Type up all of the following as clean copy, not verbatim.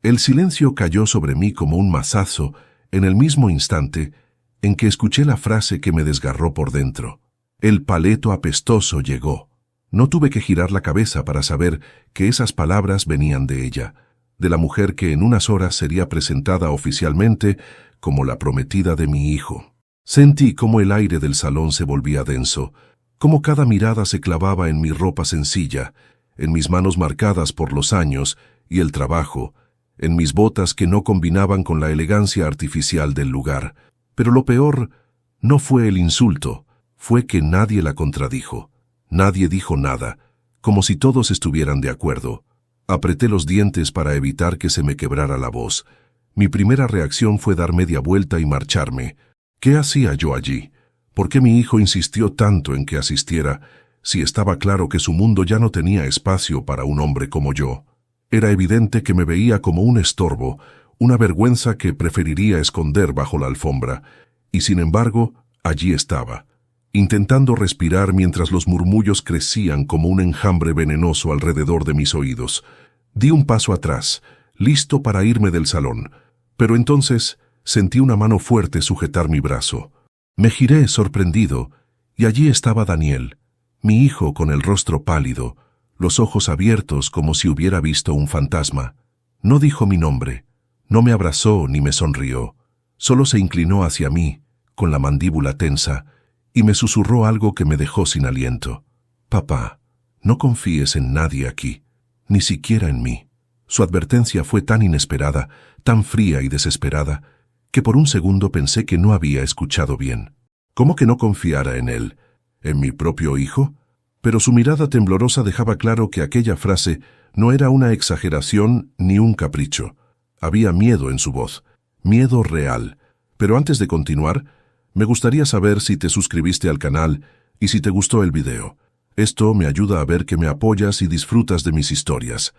El silencio cayó sobre mí como un mazazo en el mismo instante en que escuché la frase que me desgarró por dentro. El paleto apestoso llegó. No tuve que girar la cabeza para saber que esas palabras venían de ella, de la mujer que en unas horas sería presentada oficialmente como la prometida de mi hijo. Sentí cómo el aire del salón se volvía denso, cómo cada mirada se clavaba en mi ropa sencilla, en mis manos marcadas por los años y el trabajo, en mis botas que no combinaban con la elegancia artificial del lugar. Pero lo peor no fue el insulto, fue que nadie la contradijo. Nadie dijo nada, como si todos estuvieran de acuerdo. Apreté los dientes para evitar que se me quebrara la voz. Mi primera reacción fue dar media vuelta y marcharme. ¿Qué hacía yo allí? ¿Por qué mi hijo insistió tanto en que asistiera, si estaba claro que su mundo ya no tenía espacio para un hombre como yo? Era evidente que me veía como un estorbo, una vergüenza que preferiría esconder bajo la alfombra, y sin embargo, allí estaba, intentando respirar mientras los murmullos crecían como un enjambre venenoso alrededor de mis oídos. Di un paso atrás, listo para irme del salón, pero entonces sentí una mano fuerte sujetar mi brazo. Me giré sorprendido, y allí estaba Daniel, mi hijo con el rostro pálido, los ojos abiertos como si hubiera visto un fantasma. No dijo mi nombre, no me abrazó ni me sonrió, solo se inclinó hacia mí, con la mandíbula tensa, y me susurró algo que me dejó sin aliento. «Papá, no confíes en nadie aquí, ni siquiera en mí». Su advertencia fue tan inesperada, tan fría y desesperada, que por un segundo pensé que no había escuchado bien. ¿Cómo que no confiara en él? ¿En mi propio hijo? Pero su mirada temblorosa dejaba claro que aquella frase no era una exageración ni un capricho. Había miedo en su voz, miedo real. Pero antes de continuar, me gustaría saber si te suscribiste al canal y si te gustó el video. Esto me ayuda a ver que me apoyas y disfrutas de mis historias.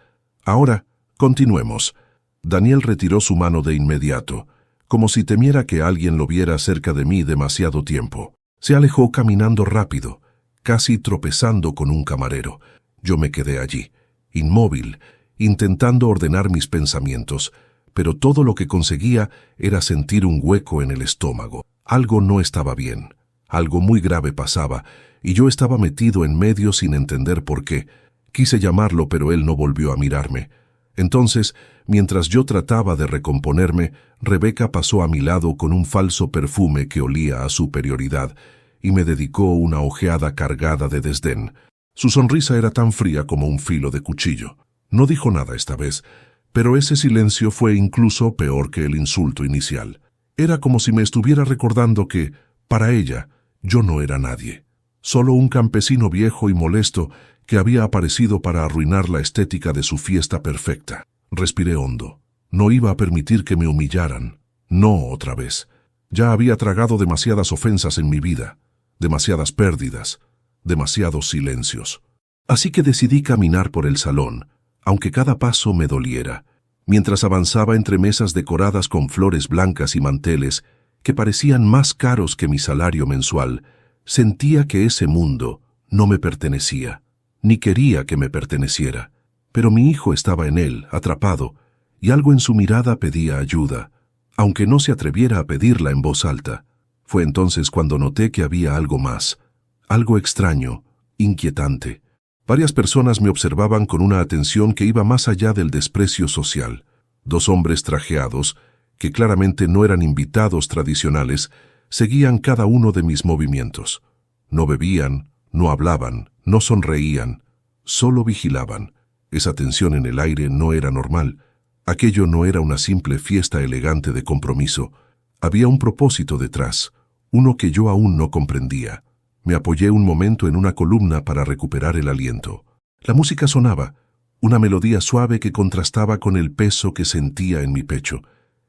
Ahora, continuemos. Daniel retiró su mano de inmediato, como si temiera que alguien lo viera cerca de mí demasiado tiempo. Se alejó caminando rápido, casi tropezando con un camarero. Yo me quedé allí, inmóvil, intentando ordenar mis pensamientos, pero todo lo que conseguía era sentir un hueco en el estómago. Algo no estaba bien, algo muy grave pasaba, y yo estaba metido en medio sin entender por qué. Quise llamarlo, pero él no volvió a mirarme. Entonces, mientras yo trataba de recomponerme, Rebeca pasó a mi lado con un falso perfume que olía a superioridad, y me dedicó una ojeada cargada de desdén. Su sonrisa era tan fría como un filo de cuchillo. No dijo nada esta vez, pero ese silencio fue incluso peor que el insulto inicial. Era como si me estuviera recordando que, para ella, yo no era nadie. Solo un campesino viejo y molesto que había aparecido para arruinar la estética de su fiesta perfecta. Respiré hondo. No iba a permitir que me humillaran. No otra vez. Ya había tragado demasiadas ofensas en mi vida, demasiadas pérdidas, demasiados silencios. Así que decidí caminar por el salón, aunque cada paso me doliera. Mientras avanzaba entre mesas decoradas con flores blancas y manteles que parecían más caros que mi salario mensual, sentía que ese mundo no me pertenecía, ni quería que me perteneciera. Pero mi hijo estaba en él, atrapado, y algo en su mirada pedía ayuda, aunque no se atreviera a pedirla en voz alta. Fue entonces cuando noté que había algo más, algo extraño, inquietante. Varias personas me observaban con una atención que iba más allá del desprecio social. Dos hombres trajeados, que claramente no eran invitados tradicionales, seguían cada uno de mis movimientos. No bebían, no hablaban, no sonreían, solo vigilaban. Esa tensión en el aire no era normal. Aquello no era una simple fiesta elegante de compromiso. Había un propósito detrás, uno que yo aún no comprendía. Me apoyé un momento en una columna para recuperar el aliento. La música sonaba, una melodía suave que contrastaba con el peso que sentía en mi pecho.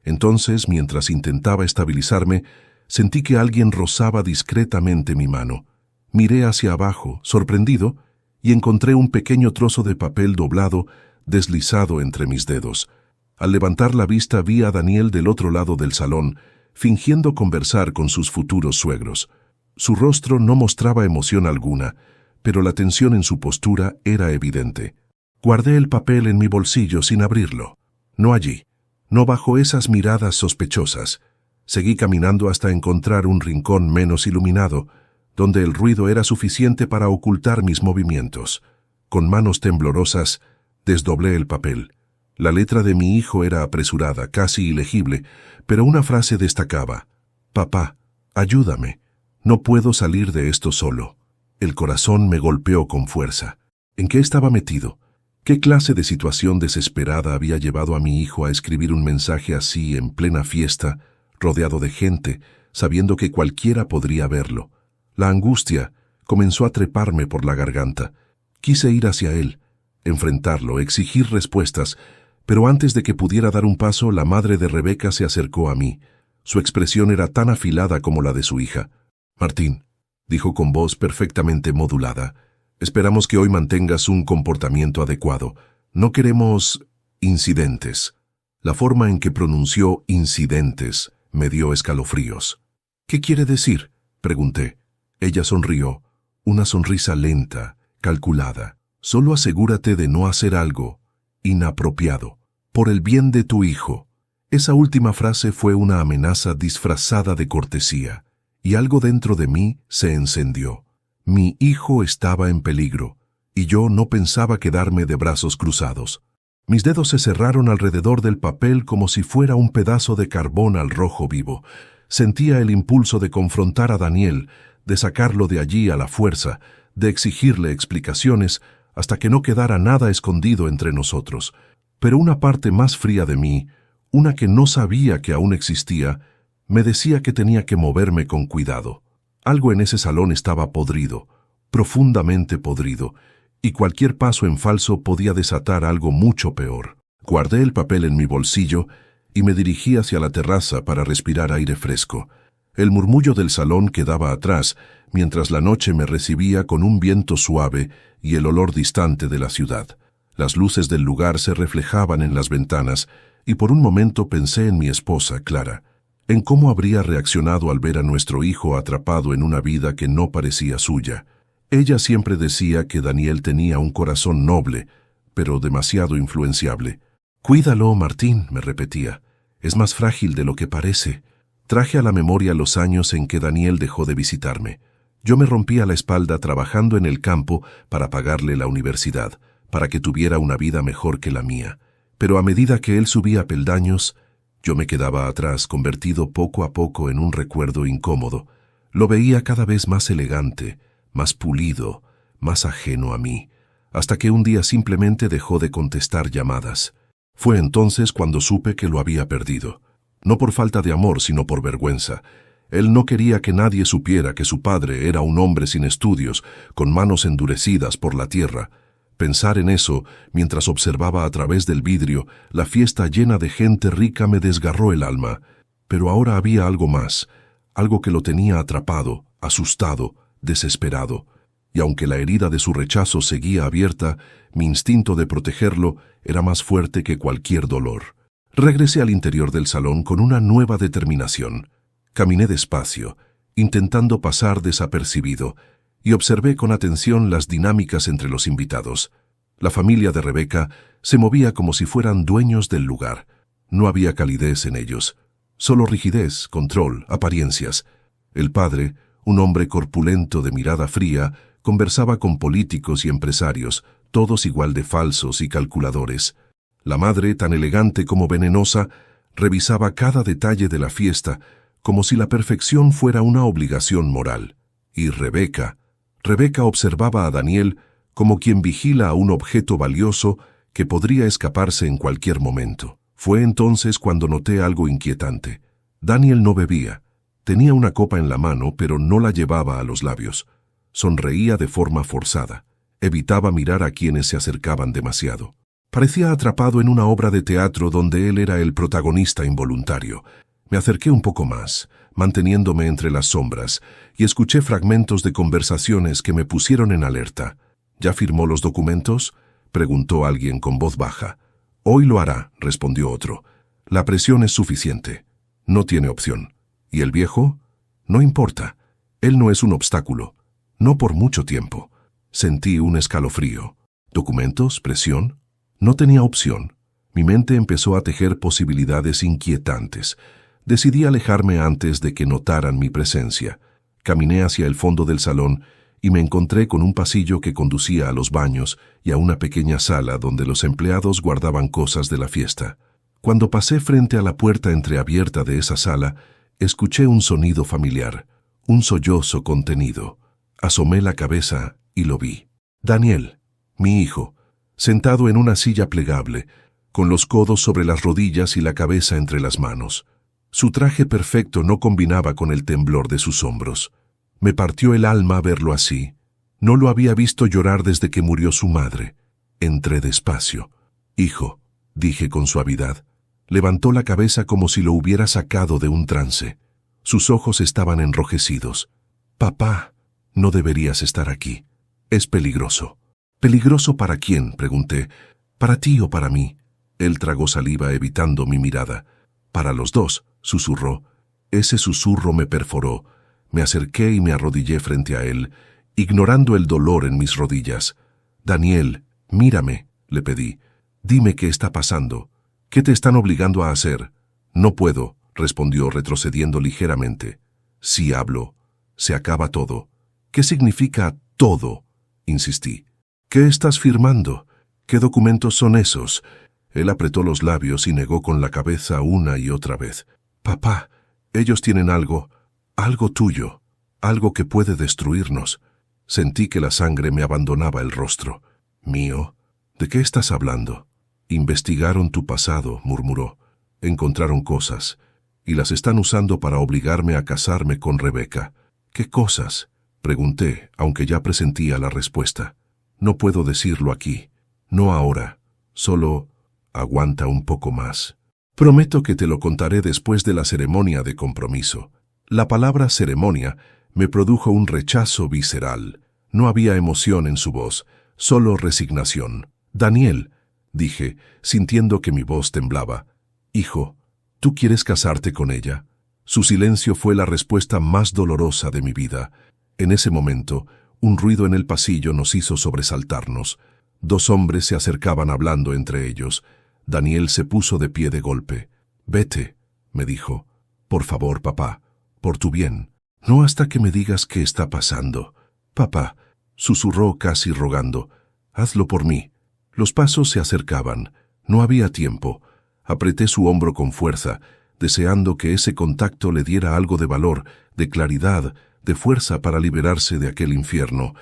Entonces, mientras intentaba estabilizarme, sentí que alguien rozaba discretamente mi mano. Miré hacia abajo, sorprendido, y encontré un pequeño trozo de papel doblado deslizado entre mis dedos. Al levantar la vista vi a Daniel del otro lado del salón, fingiendo conversar con sus futuros suegros. Su rostro no mostraba emoción alguna, pero la tensión en su postura era evidente. Guardé el papel en mi bolsillo sin abrirlo. No allí, no bajo esas miradas sospechosas. Seguí caminando hasta encontrar un rincón menos iluminado, donde el ruido era suficiente para ocultar mis movimientos. Con manos temblorosas, desdoblé el papel. La letra de mi hijo era apresurada, casi ilegible, pero una frase destacaba: «Papá, ayúdame. No puedo salir de esto solo». El corazón me golpeó con fuerza. ¿En qué estaba metido? ¿Qué clase de situación desesperada había llevado a mi hijo a escribir un mensaje así en plena fiesta, rodeado de gente, sabiendo que cualquiera podría verlo? La angustia comenzó a treparme por la garganta. Quise ir hacia él, enfrentarlo, exigir respuestas, pero antes de que pudiera dar un paso, la madre de Rebeca se acercó a mí. Su expresión era tan afilada como la de su hija. «Martín», dijo con voz perfectamente modulada, «esperamos que hoy mantengas un comportamiento adecuado. No queremos incidentes». La forma en que pronunció incidentes me dio escalofríos. «¿Qué quiere decir?», pregunté. Ella sonrió, una sonrisa lenta, calculada. «Solo asegúrate de no hacer algo inapropiado, por el bien de tu hijo». Esa última frase fue una amenaza disfrazada de cortesía, y algo dentro de mí se encendió. Mi hijo estaba en peligro, y yo no pensaba quedarme de brazos cruzados. Mis dedos se cerraron alrededor del papel como si fuera un pedazo de carbón al rojo vivo. Sentía el impulso de confrontar a Daniel, de sacarlo de allí a la fuerza, de exigirle explicaciones hasta que no quedara nada escondido entre nosotros. Pero una parte más fría de mí, una que no sabía que aún existía, me decía que tenía que moverme con cuidado. Algo en ese salón estaba podrido, profundamente podrido, y cualquier paso en falso podía desatar algo mucho peor. Guardé el papel en mi bolsillo y me dirigí hacia la terraza para respirar aire fresco. El murmullo del salón quedaba atrás, mientras la noche me recibía con un viento suave y el olor distante de la ciudad. Las luces del lugar se reflejaban en las ventanas, y por un momento pensé en mi esposa, Clara, en cómo habría reaccionado al ver a nuestro hijo atrapado en una vida que no parecía suya. Ella siempre decía que Daniel tenía un corazón noble, pero demasiado influenciable. «Cuídalo, Martín», me repetía. «Es más frágil de lo que parece». Traje a la memoria los años en que Daniel dejó de visitarme. Yo me rompía la espalda trabajando en el campo para pagarle la universidad, para que tuviera una vida mejor que la mía. Pero a medida que él subía peldaños, yo me quedaba atrás, convertido poco a poco en un recuerdo incómodo. Lo veía cada vez más elegante, más pulido, más ajeno a mí, hasta que un día simplemente dejó de contestar llamadas. Fue entonces cuando supe que lo había perdido. No por falta de amor, sino por vergüenza. Él no quería que nadie supiera que su padre era un hombre sin estudios, con manos endurecidas por la tierra. Pensar en eso, mientras observaba a través del vidrio la fiesta llena de gente rica, me desgarró el alma. Pero ahora había algo más, algo que lo tenía atrapado, asustado, desesperado. Y aunque la herida de su rechazo seguía abierta, mi instinto de protegerlo era más fuerte que cualquier dolor. Regresé al interior del salón con una nueva determinación. Caminé despacio, intentando pasar desapercibido, y observé con atención las dinámicas entre los invitados. La familia de Rebeca se movía como si fueran dueños del lugar. No había calidez en ellos, solo rigidez, control, apariencias. El padre, un hombre corpulento de mirada fría, conversaba con políticos y empresarios, todos igual de falsos y calculadores. La madre, tan elegante como venenosa, revisaba cada detalle de la fiesta, como si la perfección fuera una obligación moral. Y Rebeca observaba a Daniel como quien vigila a un objeto valioso que podría escaparse en cualquier momento. Fue entonces cuando noté algo inquietante. Daniel no bebía. Tenía una copa en la mano, pero no la llevaba a los labios. Sonreía de forma forzada. Evitaba mirar a quienes se acercaban demasiado. Parecía atrapado en una obra de teatro donde él era el protagonista involuntario. Me acerqué un poco más, manteniéndome entre las sombras, y escuché fragmentos de conversaciones que me pusieron en alerta. ¿Ya firmó los documentos?, preguntó alguien con voz baja. «Hoy lo hará», respondió otro. «La presión es suficiente. No tiene opción. ¿Y el viejo? No importa. Él no es un obstáculo. No por mucho tiempo». Sentí un escalofrío. ¿Documentos? ¿Presión? No tenía opción. Mi mente empezó a tejer posibilidades inquietantes. Decidí alejarme antes de que notaran mi presencia. Caminé hacia el fondo del salón y me encontré con un pasillo que conducía a los baños y a una pequeña sala donde los empleados guardaban cosas de la fiesta. Cuando pasé frente a la puerta entreabierta de esa sala, escuché un sonido familiar, un sollozo contenido. Asomé la cabeza y lo vi. Daniel, mi hijo, sentado en una silla plegable, con los codos sobre las rodillas y la cabeza entre las manos. Su traje perfecto no combinaba con el temblor de sus hombros. Me partió el alma verlo así. No lo había visto llorar desde que murió su madre. Entré despacio. Hijo, dije con suavidad. Levantó la cabeza como si lo hubiera sacado de un trance. Sus ojos estaban enrojecidos. Papá, no deberías estar aquí. Es peligroso. ¿Peligroso para quién?, pregunté. ¿Para ti o para mí? Él tragó saliva evitando mi mirada. Para los dos, susurró. Ese susurro me perforó. Me acerqué y me arrodillé frente a él, ignorando el dolor en mis rodillas. Daniel, mírame, le pedí. Dime qué está pasando. ¿Qué te están obligando a hacer? No puedo, respondió retrocediendo ligeramente. Si hablo, se acaba todo. ¿Qué significa todo?, insistí. ¿Qué estás firmando? ¿Qué documentos son esos? Él apretó los labios y negó con la cabeza una y otra vez. Papá, ellos tienen algo tuyo, algo que puede destruirnos. Sentí que la sangre me abandonaba el rostro. ¿Mío? ¿De qué estás hablando? Investigaron tu pasado, murmuró. Encontraron cosas, y las están usando para obligarme a casarme con Rebeca. ¿Qué cosas?, pregunté, aunque ya presentía la respuesta. No puedo decirlo aquí. No ahora. Solo aguanta un poco más. Prometo que te lo contaré después de la ceremonia de compromiso. La palabra ceremonia me produjo un rechazo visceral. No había emoción en su voz, solo resignación. Daniel, dije, sintiendo que mi voz temblaba. Hijo, ¿tú quieres casarte con ella? Su silencio fue la respuesta más dolorosa de mi vida. En ese momento, un ruido en el pasillo nos hizo sobresaltarnos. 2 hombres se acercaban hablando entre ellos. Daniel se puso de pie de golpe. Vete, me dijo. Por favor, papá, por tu bien. No hasta que me digas qué está pasando. Papá, susurró casi rogando. Hazlo por mí. Los pasos se acercaban. No había tiempo. Apreté su hombro con fuerza, deseando que ese contacto le diera algo de valor, de claridad, de fuerza para liberarse de aquel infierno.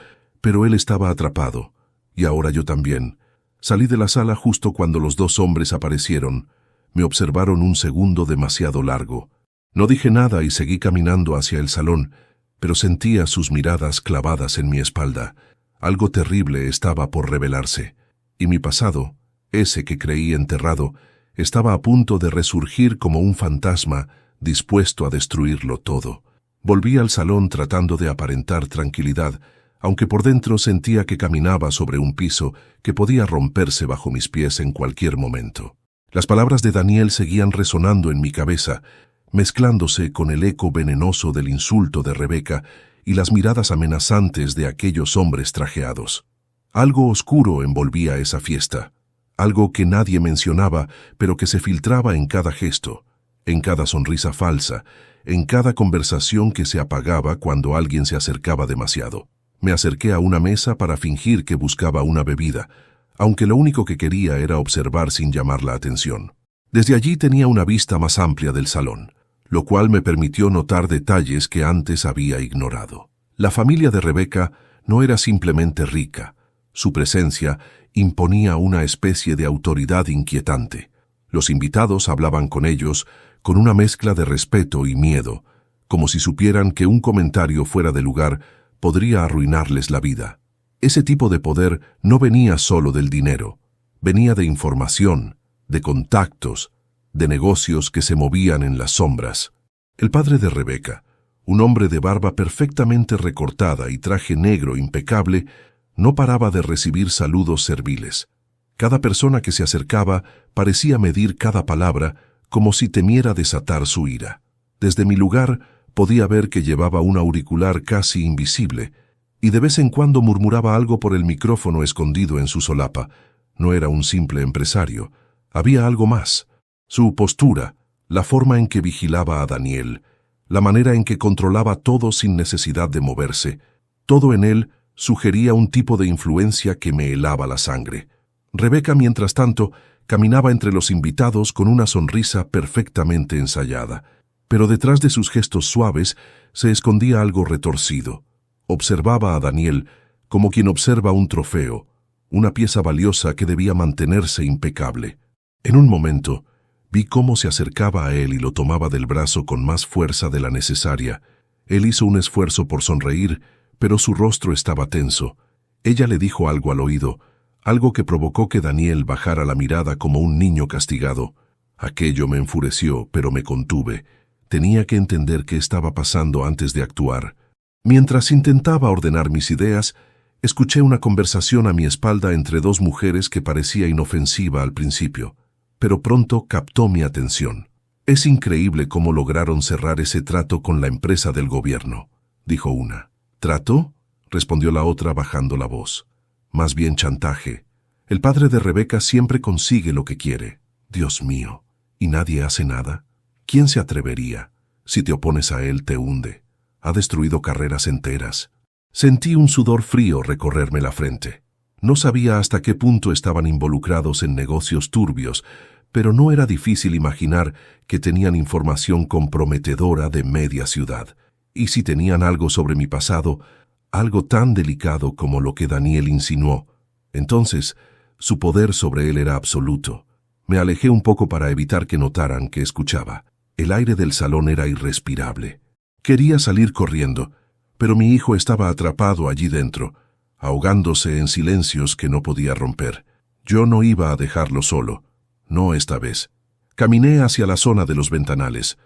Pero él estaba atrapado. Y ahora yo también. Salí de la sala justo cuando los 2 hombres aparecieron. Me observaron un segundo demasiado largo. No dije nada y seguí caminando hacia el salón, pero sentía sus miradas clavadas en mi espalda. Algo terrible estaba por revelarse. Y mi pasado, ese que creí enterrado, estaba a punto de resurgir como un fantasma dispuesto a destruirlo todo. Volví al salón tratando de aparentar tranquilidad, aunque por dentro sentía que caminaba sobre un piso que podía romperse bajo mis pies en cualquier momento. Las palabras de Daniel seguían resonando en mi cabeza, mezclándose con el eco venenoso del insulto de Rebeca y las miradas amenazantes de aquellos hombres trajeados. Algo oscuro envolvía esa fiesta, algo que nadie mencionaba, pero que se filtraba en cada gesto, en cada sonrisa falsa, en cada conversación que se apagaba cuando alguien se acercaba demasiado. Me acerqué a una mesa para fingir que buscaba una bebida, aunque lo único que quería era observar sin llamar la atención. Desde allí tenía una vista más amplia del salón, lo cual me permitió notar detalles que antes había ignorado. La familia de Rebeca no era simplemente rica. Su presencia imponía una especie de autoridad inquietante. Los invitados hablaban con ellos con una mezcla de respeto y miedo, como si supieran que un comentario fuera de lugar podría arruinarles la vida. Ese tipo de poder no venía solo del dinero, venía de información, de contactos, de negocios que se movían en las sombras. El padre de Rebeca, un hombre de barba perfectamente recortada y traje negro impecable, no paraba de recibir saludos serviles. Cada persona que se acercaba parecía medir cada palabra como si temiera desatar su ira. Desde mi lugar podía ver que llevaba un auricular casi invisible y de vez en cuando murmuraba algo por el micrófono escondido en su solapa. No era un simple empresario, Había algo más. Su postura, la forma en que vigilaba a Daniel, la manera en que controlaba todo sin necesidad de moverse, todo en él sugería un tipo de influencia que me helaba la sangre. Rebeca, mientras tanto, caminaba entre los invitados con una sonrisa perfectamente ensayada, pero detrás de sus gestos suaves se escondía algo retorcido. Observaba a Daniel como quien observa un trofeo, una pieza valiosa que debía mantenerse impecable. En un momento, vi cómo se acercaba a él y lo tomaba del brazo con más fuerza de la necesaria. Él hizo un esfuerzo por sonreír, pero su rostro estaba tenso. Ella le dijo algo al oído, algo que provocó que Daniel bajara la mirada como un niño castigado. Aquello me enfureció, pero me contuve. Tenía que entender qué estaba pasando antes de actuar. Mientras intentaba ordenar mis ideas, escuché una conversación a mi espalda entre dos mujeres que parecía inofensiva al principio, pero pronto captó mi atención. «Es increíble cómo lograron cerrar ese trato con la empresa del gobierno», dijo una. «¿Trato?», respondió la otra bajando la voz. «Más bien chantaje. El padre de Rebeca siempre consigue lo que quiere. Dios mío, ¿y nadie hace nada? ¿Quién se atrevería? Si te opones a él, te hunde. Ha destruido carreras enteras». Sentí un sudor frío recorrerme la frente. No sabía hasta qué punto estaban involucrados en negocios turbios, pero no era difícil imaginar que tenían información comprometedora de media ciudad. Y si tenían algo sobre mi pasado, algo tan delicado como lo que Daniel insinuó, entonces su poder sobre él era absoluto. Me alejé un poco para evitar que notaran que escuchaba. El aire del salón era irrespirable. Quería salir corriendo, pero mi hijo estaba atrapado allí dentro, ahogándose en silencios que no podía romper. Yo no iba a dejarlo solo, no esta vez. Caminé hacia la zona de los ventanales,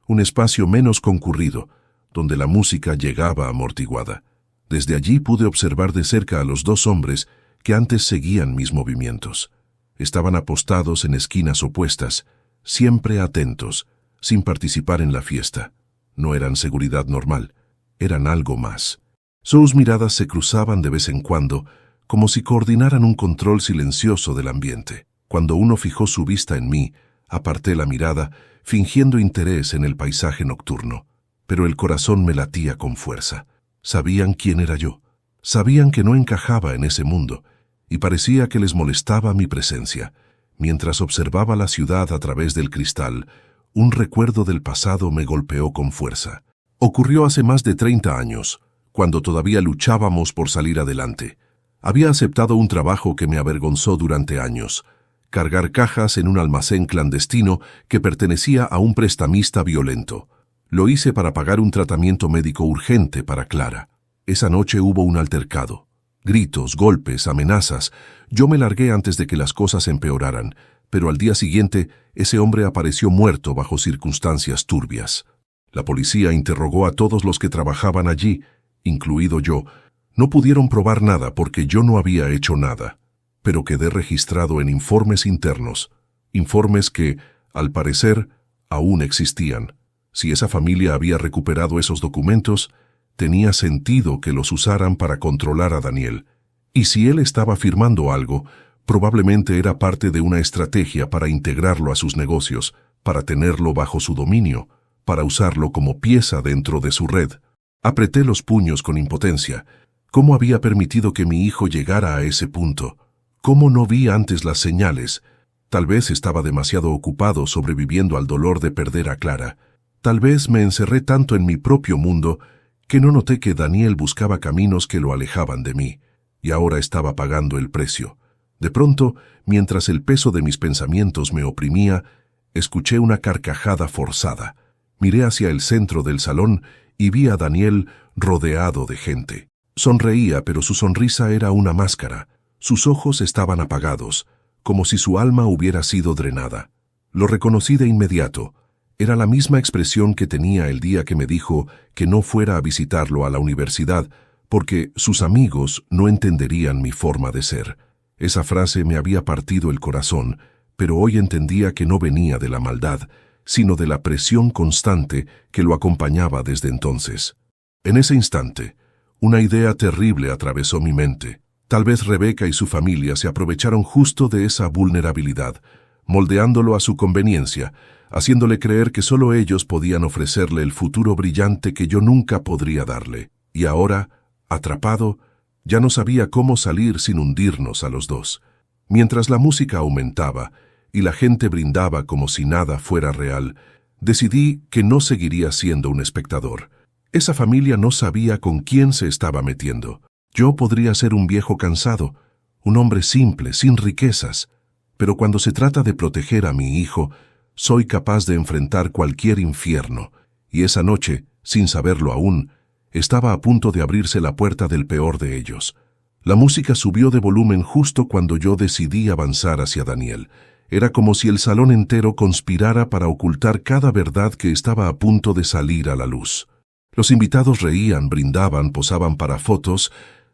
un espacio menos concurrido, donde la música llegaba amortiguada. Desde allí pude observar de cerca a los dos hombres que antes seguían mis movimientos. Estaban apostados en esquinas opuestas, siempre atentos, sin participar en la fiesta. No eran seguridad normal, eran algo más. Sus miradas se cruzaban de vez en cuando, como si coordinaran un control silencioso del ambiente. Cuando uno fijó su vista en mí, aparté la mirada, fingiendo interés en el paisaje nocturno. Pero el corazón me latía con fuerza. Sabían quién era yo. Sabían que no encajaba en ese mundo, y parecía que les molestaba mi presencia. Mientras observaba la ciudad a través del cristal, un recuerdo del pasado me golpeó con fuerza. Ocurrió hace más de 30 años, cuando todavía luchábamos por salir adelante. Había aceptado un trabajo que me avergonzó durante años: cargar cajas en un almacén clandestino que pertenecía a un prestamista violento. Lo hice para pagar un tratamiento médico urgente para Clara. Esa noche hubo un altercado. Gritos, golpes, amenazas. Yo me largué antes de que las cosas empeoraran, pero al día siguiente ese hombre apareció muerto bajo circunstancias turbias. La policía interrogó a todos los que trabajaban allí, incluido yo. No pudieron probar nada porque yo no había hecho nada, pero quedé registrado en informes internos, informes que, al parecer, aún existían. Si esa familia había recuperado esos documentos, tenía sentido que los usaran para controlar a Daniel. Y si él estaba firmando algo, probablemente era parte de una estrategia para integrarlo a sus negocios, para tenerlo bajo su dominio, para usarlo como pieza dentro de su red. Apreté los puños con impotencia. ¿Cómo había permitido que mi hijo llegara a ese punto? ¿Cómo no vi antes las señales? Tal vez estaba demasiado ocupado sobreviviendo al dolor de perder a Clara. Tal vez me encerré tanto en mi propio mundo que no noté que Daniel buscaba caminos que lo alejaban de mí, y ahora estaba pagando el precio. De pronto, mientras el peso de mis pensamientos me oprimía, escuché una carcajada forzada. Miré hacia el centro del salón y vi a Daniel rodeado de gente. Sonreía, pero su sonrisa era una máscara. Sus ojos estaban apagados, como si su alma hubiera sido drenada. Lo reconocí de inmediato. Era la misma expresión que tenía el día que me dijo que no fuera a visitarlo a la universidad, porque sus amigos no entenderían mi forma de ser. Esa frase me había partido el corazón, pero hoy entendía que no venía de la maldad, sino de la presión constante que lo acompañaba desde entonces. En ese instante, una idea terrible atravesó mi mente. Tal vez Rebeca y su familia se aprovecharon justo de esa vulnerabilidad, moldeándolo a su conveniencia, haciéndole creer que solo ellos podían ofrecerle el futuro brillante que yo nunca podría darle. Y ahora, atrapado, ya no sabía cómo salir sin hundirnos a los dos. Mientras la música aumentaba y la gente brindaba como si nada fuera real, decidí que no seguiría siendo un espectador. Esa familia no sabía con quién se estaba metiendo. Yo podría ser un viejo cansado, un hombre simple, sin riquezas, pero cuando se trata de proteger a mi hijo, soy capaz de enfrentar cualquier infierno, y esa noche, sin saberlo aún, estaba a punto de abrirse la puerta del peor de ellos. La música subió de volumen justo cuando yo decidí avanzar hacia Daniel. Era como si el salón entero conspirara para ocultar cada verdad que estaba a punto de salir a la luz. Los invitados reían, brindaban, posaban para fotos,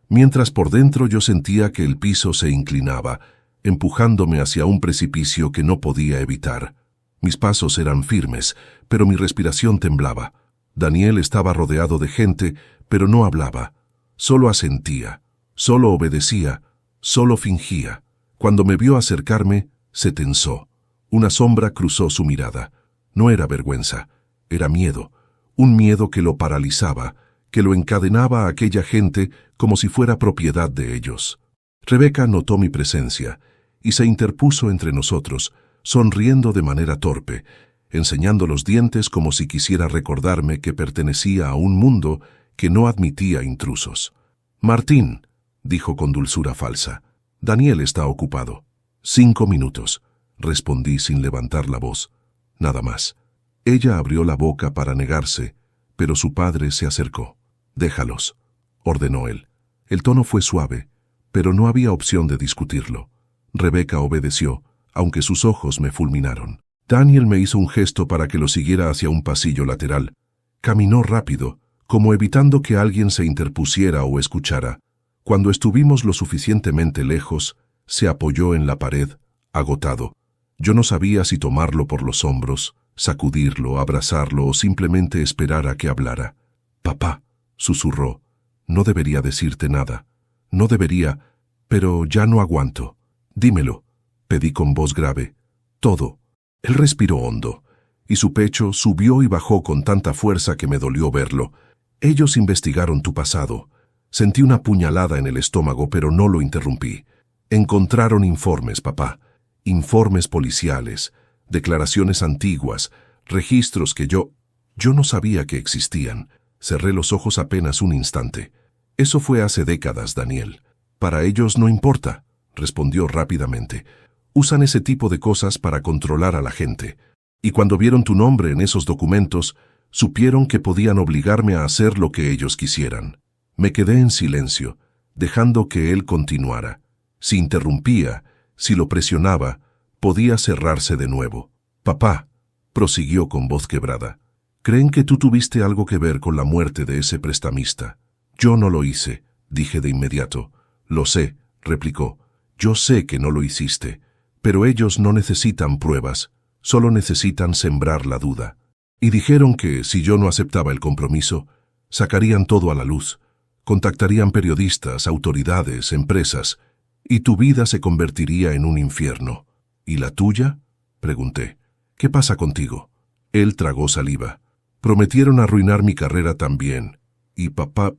mientras por dentro yo sentía que el piso se inclinaba, empujándome hacia un precipicio que no podía evitar. Mis pasos eran firmes, pero mi respiración temblaba. Daniel estaba rodeado de gente, pero no hablaba. Solo asentía, solo obedecía, solo fingía. Cuando me vio acercarme, se tensó. Una sombra cruzó su mirada. No era vergüenza, era miedo. Un miedo que lo paralizaba, que lo encadenaba a aquella gente como si fuera propiedad de ellos. Rebeca notó mi presencia y se interpuso entre nosotros, sonriendo de manera torpe, enseñando los dientes como si quisiera recordarme que pertenecía a un mundo que no admitía intrusos. «Martín», dijo con dulzura falsa, «Daniel está ocupado». «5 minutos», respondí sin levantar la voz. Nada más. Ella abrió la boca para negarse, pero su padre se acercó. «Déjalos», ordenó él. El tono fue suave, pero no había opción de discutirlo. Rebeca obedeció, aunque sus ojos me fulminaron. Daniel me hizo un gesto para que lo siguiera hacia un pasillo lateral. Caminó rápido, como evitando que alguien se interpusiera o escuchara. Cuando estuvimos lo suficientemente lejos, se apoyó en la pared, agotado. Yo no sabía si tomarlo por los hombros, sacudirlo, abrazarlo o simplemente esperar a que hablara. «Papá», susurró, «no debería decirte nada. No debería, pero ya no aguanto. Dímelo», pedí con voz grave. «Todo». Él respiró hondo, y su pecho subió y bajó con tanta fuerza que me dolió verlo. «Ellos investigaron tu pasado». Sentí una puñalada en el estómago, pero no lo interrumpí. «Encontraron informes, papá. Informes policiales, declaraciones antiguas, registros que yo no sabía que existían». Cerré los ojos apenas un instante. «Eso fue hace décadas, Daniel. Para ellos no importa», respondió rápidamente. «Usan ese tipo de cosas para controlar a la gente. Y cuando vieron tu nombre en esos documentos, supieron que podían obligarme a hacer lo que ellos quisieran». Me quedé en silencio, dejando que él continuara. Si interrumpía, si lo presionaba, podía cerrarse de nuevo. «Papá», prosiguió con voz quebrada, «creen que tú tuviste algo que ver con la muerte de ese prestamista». «Yo no lo hice», dije de inmediato. «Lo sé», replicó. «Yo sé que no lo hiciste, pero ellos no necesitan pruebas, solo necesitan sembrar la duda». Y dijeron que, si yo no aceptaba el compromiso, sacarían todo a la luz. Contactarían periodistas, autoridades, empresas, y tu vida se convertiría en un infierno. «¿Y la tuya?», pregunté. «¿Qué pasa contigo?». Él tragó saliva. «Prometieron arruinar mi carrera también. Y papá,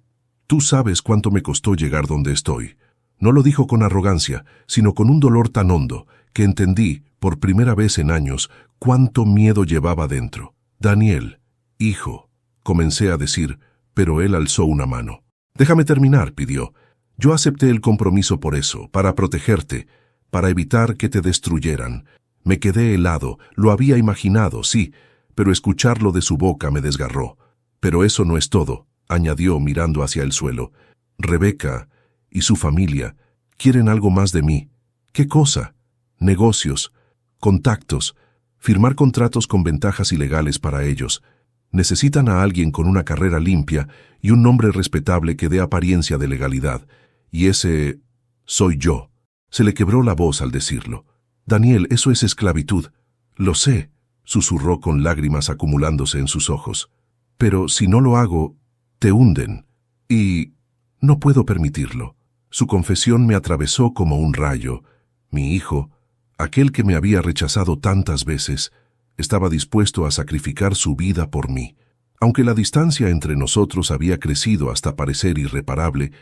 tú sabes cuánto me costó llegar donde estoy». No lo dijo con arrogancia, sino con un dolor tan hondo que entendí, por primera vez en años, cuánto miedo llevaba dentro. «Daniel, hijo», comencé a decir, pero él alzó una mano. «Déjame terminar», pidió. «Yo acepté el compromiso por eso, para protegerte, para evitar que te destruyeran. Me quedé helado, lo había imaginado, sí, pero escucharlo de su boca me desgarró. Pero eso no es todo», añadió mirando hacia el suelo. «Rebeca y su familia quieren algo más de mí». «¿Qué cosa?». «Negocios, contactos, firmar contratos con ventajas ilegales para ellos. Necesitan a alguien con una carrera limpia y un nombre respetable que dé apariencia de legalidad. Y ese soy yo». Se le quebró la voz al decirlo. «Daniel, eso es esclavitud». «Lo sé», susurró con lágrimas acumulándose en sus ojos. «Pero si no lo hago, te hunden. Y no puedo permitirlo». Su confesión me atravesó como un rayo. Mi hijo, Aquel que me había rechazado tantas veces estaba dispuesto a sacrificar su vida por mí. Aunque la distancia entre nosotros había crecido hasta parecer irreparable,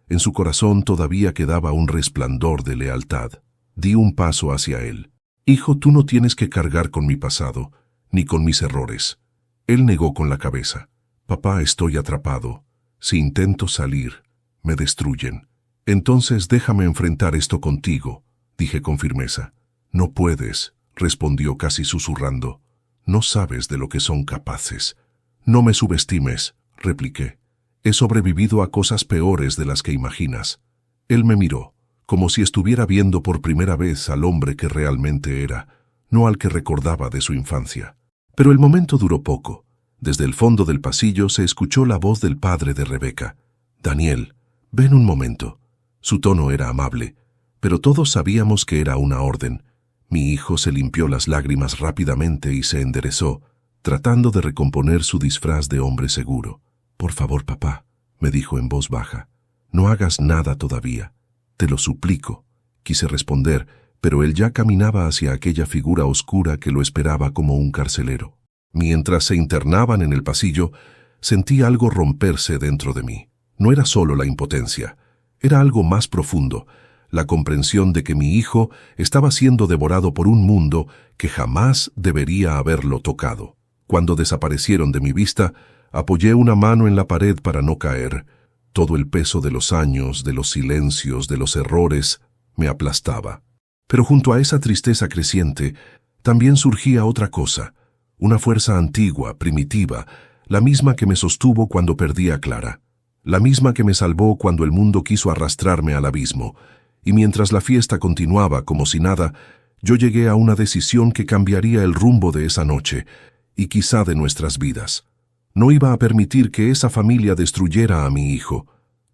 en su corazón todavía quedaba un resplandor de lealtad. Di un paso hacia él. «Hijo, tú no tienes que cargar con mi pasado, ni con mis errores». Él negó con la cabeza. «Papá, estoy atrapado. Si intento salir, me destruyen». «Entonces déjame enfrentar esto contigo», dije con firmeza. «No puedes», respondió casi susurrando. «No sabes de lo que son capaces». «No me subestimes», repliqué. «He sobrevivido a cosas peores de las que imaginas». Él me miró, como si estuviera viendo por primera vez al hombre que realmente era, no al que recordaba de su infancia. Pero el momento duró poco. Desde el fondo del pasillo se escuchó la voz del padre de Rebeca. «Daniel, ven un momento». Su tono era amable, pero todos sabíamos que era una orden. Mi hijo se limpió las lágrimas rápidamente y se enderezó, tratando de recomponer su disfraz de hombre seguro. «Por favor, papá», me dijo en voz baja, «no hagas nada todavía. Te lo suplico». Quise responder, pero él ya caminaba hacia aquella figura oscura que lo esperaba como un carcelero. Mientras se internaban en el pasillo, sentí algo romperse dentro de mí. No era solo la impotencia, era algo más profundo, la comprensión de que mi hijo estaba siendo devorado por un mundo que jamás debería haberlo tocado. Cuando desaparecieron de mi vista, apoyé una mano en la pared para no caer. Todo el peso de los años, de los silencios, de los errores, me aplastaba. Pero junto a esa tristeza creciente, también surgía otra cosa, una fuerza antigua, primitiva, la misma que me sostuvo cuando perdí a Clara, la misma que me salvó cuando el mundo quiso arrastrarme al abismo, y mientras la fiesta continuaba como si nada, yo llegué a una decisión que cambiaría el rumbo de esa noche, y quizá de nuestras vidas. No iba a permitir que esa familia destruyera a mi hijo.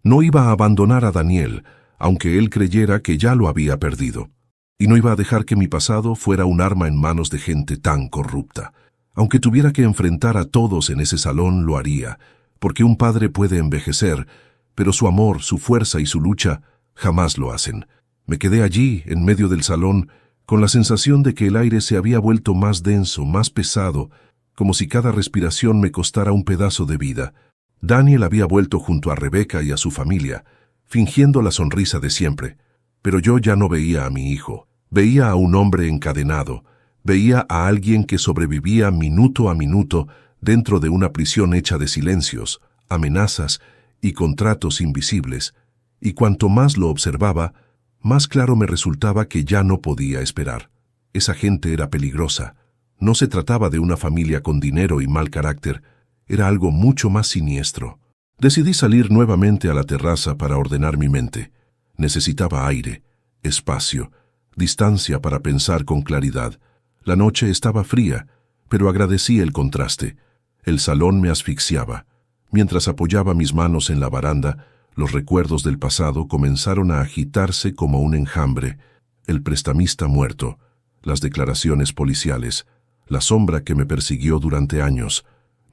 No iba a abandonar a Daniel, aunque él creyera que ya lo había perdido. Y no iba a dejar que mi pasado fuera un arma en manos de gente tan corrupta. Aunque tuviera que enfrentar a todos en ese salón, lo haría, porque un padre puede envejecer, pero su amor, su fuerza y su lucha jamás lo hacen. Me quedé allí, en medio del salón, con la sensación de que el aire se había vuelto más denso, más pesado, como si cada respiración me costara un pedazo de vida. Daniel había vuelto junto a Rebeca y a su familia, fingiendo la sonrisa de siempre, pero yo ya no veía a mi hijo. Veía a un hombre encadenado, veía a alguien que sobrevivía minuto a minuto dentro de una prisión hecha de silencios, amenazas y contratos invisibles, y cuanto más lo observaba, más claro me resultaba que ya no podía esperar. Esa gente era peligrosa. No se trataba de una familia con dinero y mal carácter, era algo mucho más siniestro. Decidí salir nuevamente a la terraza para ordenar mi mente. Necesitaba aire, espacio, distancia para pensar con claridad. La noche estaba fría, pero agradecí el contraste. El salón me asfixiaba. Mientras apoyaba mis manos en la baranda, los recuerdos del pasado comenzaron a agitarse como un enjambre. El prestamista muerto, las declaraciones policiales, la sombra que me persiguió durante años.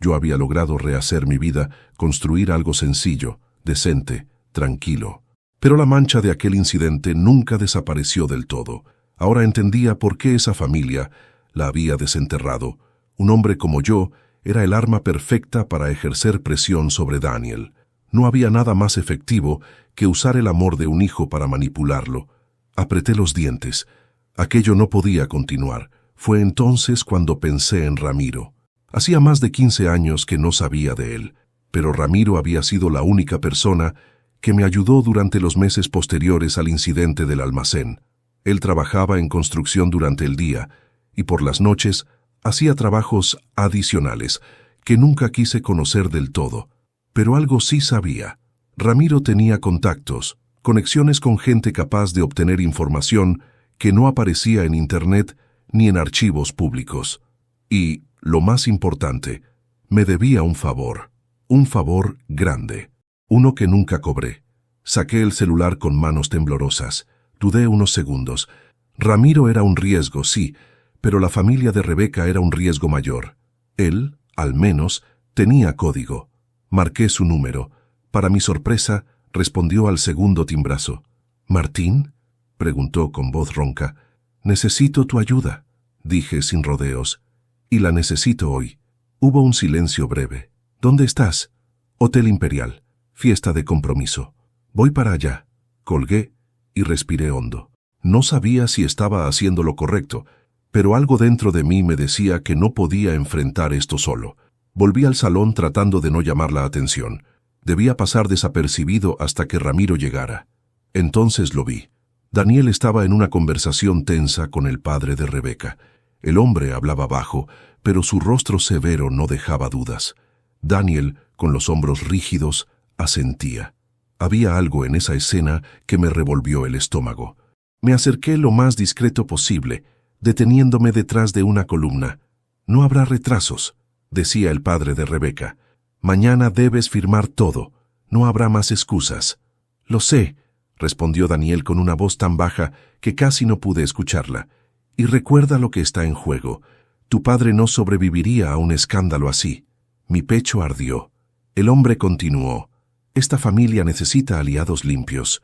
Yo había logrado rehacer mi vida, construir algo sencillo, decente, tranquilo. Pero la mancha de aquel incidente nunca desapareció del todo. Ahora entendía por qué esa familia la había desenterrado. Un hombre como yo era el arma perfecta para ejercer presión sobre Daniel. No había nada más efectivo que usar el amor de un hijo para manipularlo. Apreté los dientes. Aquello no podía continuar. Fue entonces cuando pensé en Ramiro. Hacía más de 15 años que no sabía de él, pero Ramiro había sido la única persona que me ayudó durante los meses posteriores al incidente del almacén. Él trabajaba en construcción durante el día y por las noches hacía trabajos adicionales que nunca quise conocer del todo. Pero algo sí sabía. Ramiro tenía contactos, conexiones con gente capaz de obtener información que no aparecía en Internet ni en archivos públicos. Y, lo más importante, me debía un favor grande, uno que nunca cobré. Saqué el celular con manos temblorosas. Dudé unos segundos. Ramiro era un riesgo, sí, pero la familia de Rebeca era un riesgo mayor. Él, al menos, tenía código. Marqué su número. Para mi sorpresa, respondió al segundo timbrazo. «¿Martín?», preguntó con voz ronca. Necesito tu ayuda, dije sin rodeos, y la necesito hoy. Hubo un silencio breve. ¿Dónde estás? Hotel Imperial, fiesta de compromiso. Voy para allá. Colgué y respiré hondo. No sabía si estaba haciendo lo correcto, pero algo dentro de mí me decía que no podía enfrentar esto solo. Volví al salón tratando de no llamar la atención. Debía pasar desapercibido hasta que Ramiro llegara. Entonces lo vi. Daniel estaba en una conversación tensa con el padre de Rebeca. El hombre hablaba bajo, pero su rostro severo no dejaba dudas. Daniel, con los hombros rígidos, asentía. Había algo en esa escena que me revolvió el estómago. Me acerqué lo más discreto posible, deteniéndome detrás de una columna. «No habrá retrasos», decía el padre de Rebeca. «Mañana debes firmar todo. No habrá más excusas». «Lo sé», respondió Daniel con una voz tan baja que casi no pude escucharla. «Y recuerda lo que está en juego. Tu padre no sobreviviría a un escándalo así». Mi pecho ardió. El hombre continuó. «Esta familia necesita aliados limpios.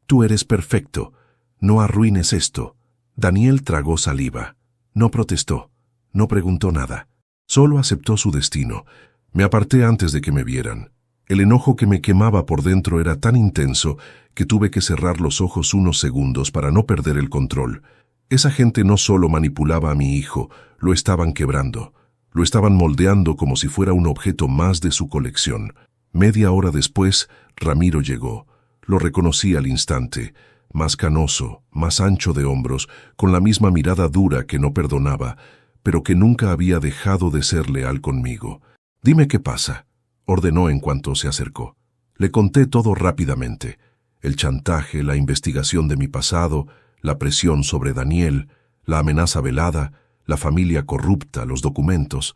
Tú eres perfecto. No arruines esto». Daniel tragó saliva. No protestó. No preguntó nada. Solo aceptó su destino. Me aparté antes de que me vieran. El enojo que me quemaba por dentro era tan intenso que tuve que cerrar los ojos unos segundos para no perder el control. Esa gente no solo manipulaba a mi hijo, lo estaban quebrando. Lo estaban moldeando como si fuera un objeto más de su colección. Media hora después, Ramiro llegó. Lo reconocí al instante. Más canoso, más ancho de hombros, con la misma mirada dura que no perdonaba, pero que nunca había dejado de ser leal conmigo. «Dime qué pasa», ordenó en cuanto se acercó. Le conté todo rápidamente. El chantaje, la investigación de mi pasado, la presión sobre Daniel, la amenaza velada, la familia corrupta, los documentos.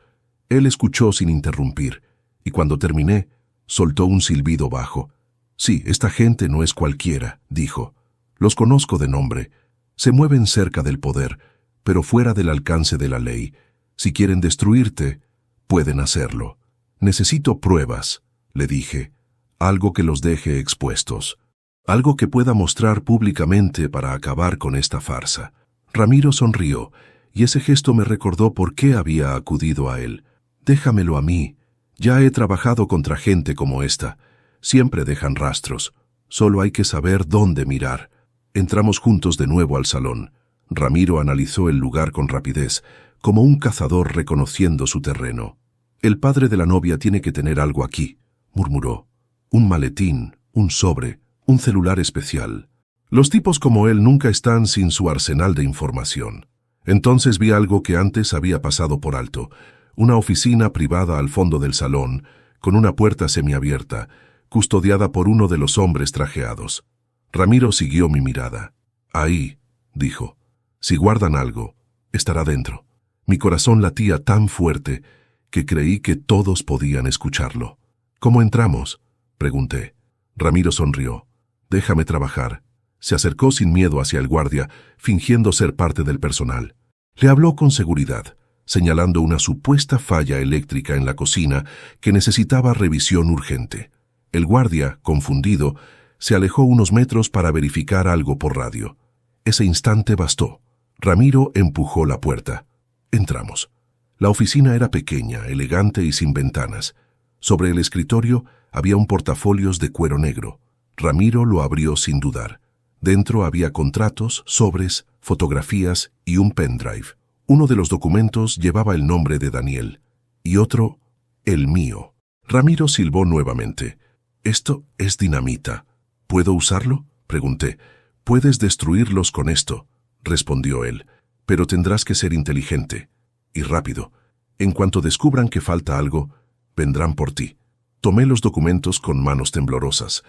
Él escuchó sin interrumpir, y cuando terminé, soltó un silbido bajo. «Sí, esta gente no es cualquiera», dijo. «Los conozco de nombre. Se mueven cerca del poder, pero fuera del alcance de la ley. Si quieren destruirte, pueden hacerlo. Necesito pruebas», le dije. «Algo que los deje expuestos. Algo que pueda mostrar públicamente para acabar con esta farsa». Ramiro sonrió, y ese gesto me recordó por qué había acudido a él. «Déjamelo a mí. Ya he trabajado contra gente como esta. Siempre dejan rastros. Solo hay que saber dónde mirar». Entramos juntos de nuevo al salón. Ramiro analizó el lugar con rapidez, como un cazador reconociendo su terreno. «El padre de la novia tiene que tener algo aquí», murmuró. «Un maletín, un sobre, un celular especial. Los tipos como él nunca están sin su arsenal de información». Entonces vi algo que antes había pasado por alto. Una oficina privada al fondo del salón, con una puerta semiabierta, custodiada por uno de los hombres trajeados. Ramiro siguió mi mirada. «Ahí», dijo. «Si guardan algo, estará dentro». Mi corazón latía tan fuerte que creí que todos podían escucharlo. «¿Cómo entramos?», pregunté. Ramiro sonrió. «Déjame trabajar». Se acercó sin miedo hacia el guardia, fingiendo ser parte del personal. Le habló con seguridad, señalando una supuesta falla eléctrica en la cocina que necesitaba revisión urgente. El guardia, confundido, se alejó unos metros para verificar algo por radio. Ese instante bastó. Ramiro empujó la puerta. Entramos. La oficina era pequeña, elegante y sin ventanas. Sobre el escritorio había un portafolios de cuero negro. Ramiro lo abrió sin dudar. Dentro había contratos, sobres, fotografías y un pendrive. Uno de los documentos llevaba el nombre de Daniel y otro, el mío. Ramiro silbó nuevamente. «Esto es dinamita. ¿Puedo usarlo?», pregunté. «Puedes destruirlos con esto», respondió él, «pero tendrás que ser inteligente y rápido. En cuanto descubran que falta algo, vendrán por ti». Tomé los documentos con manos temblorosas,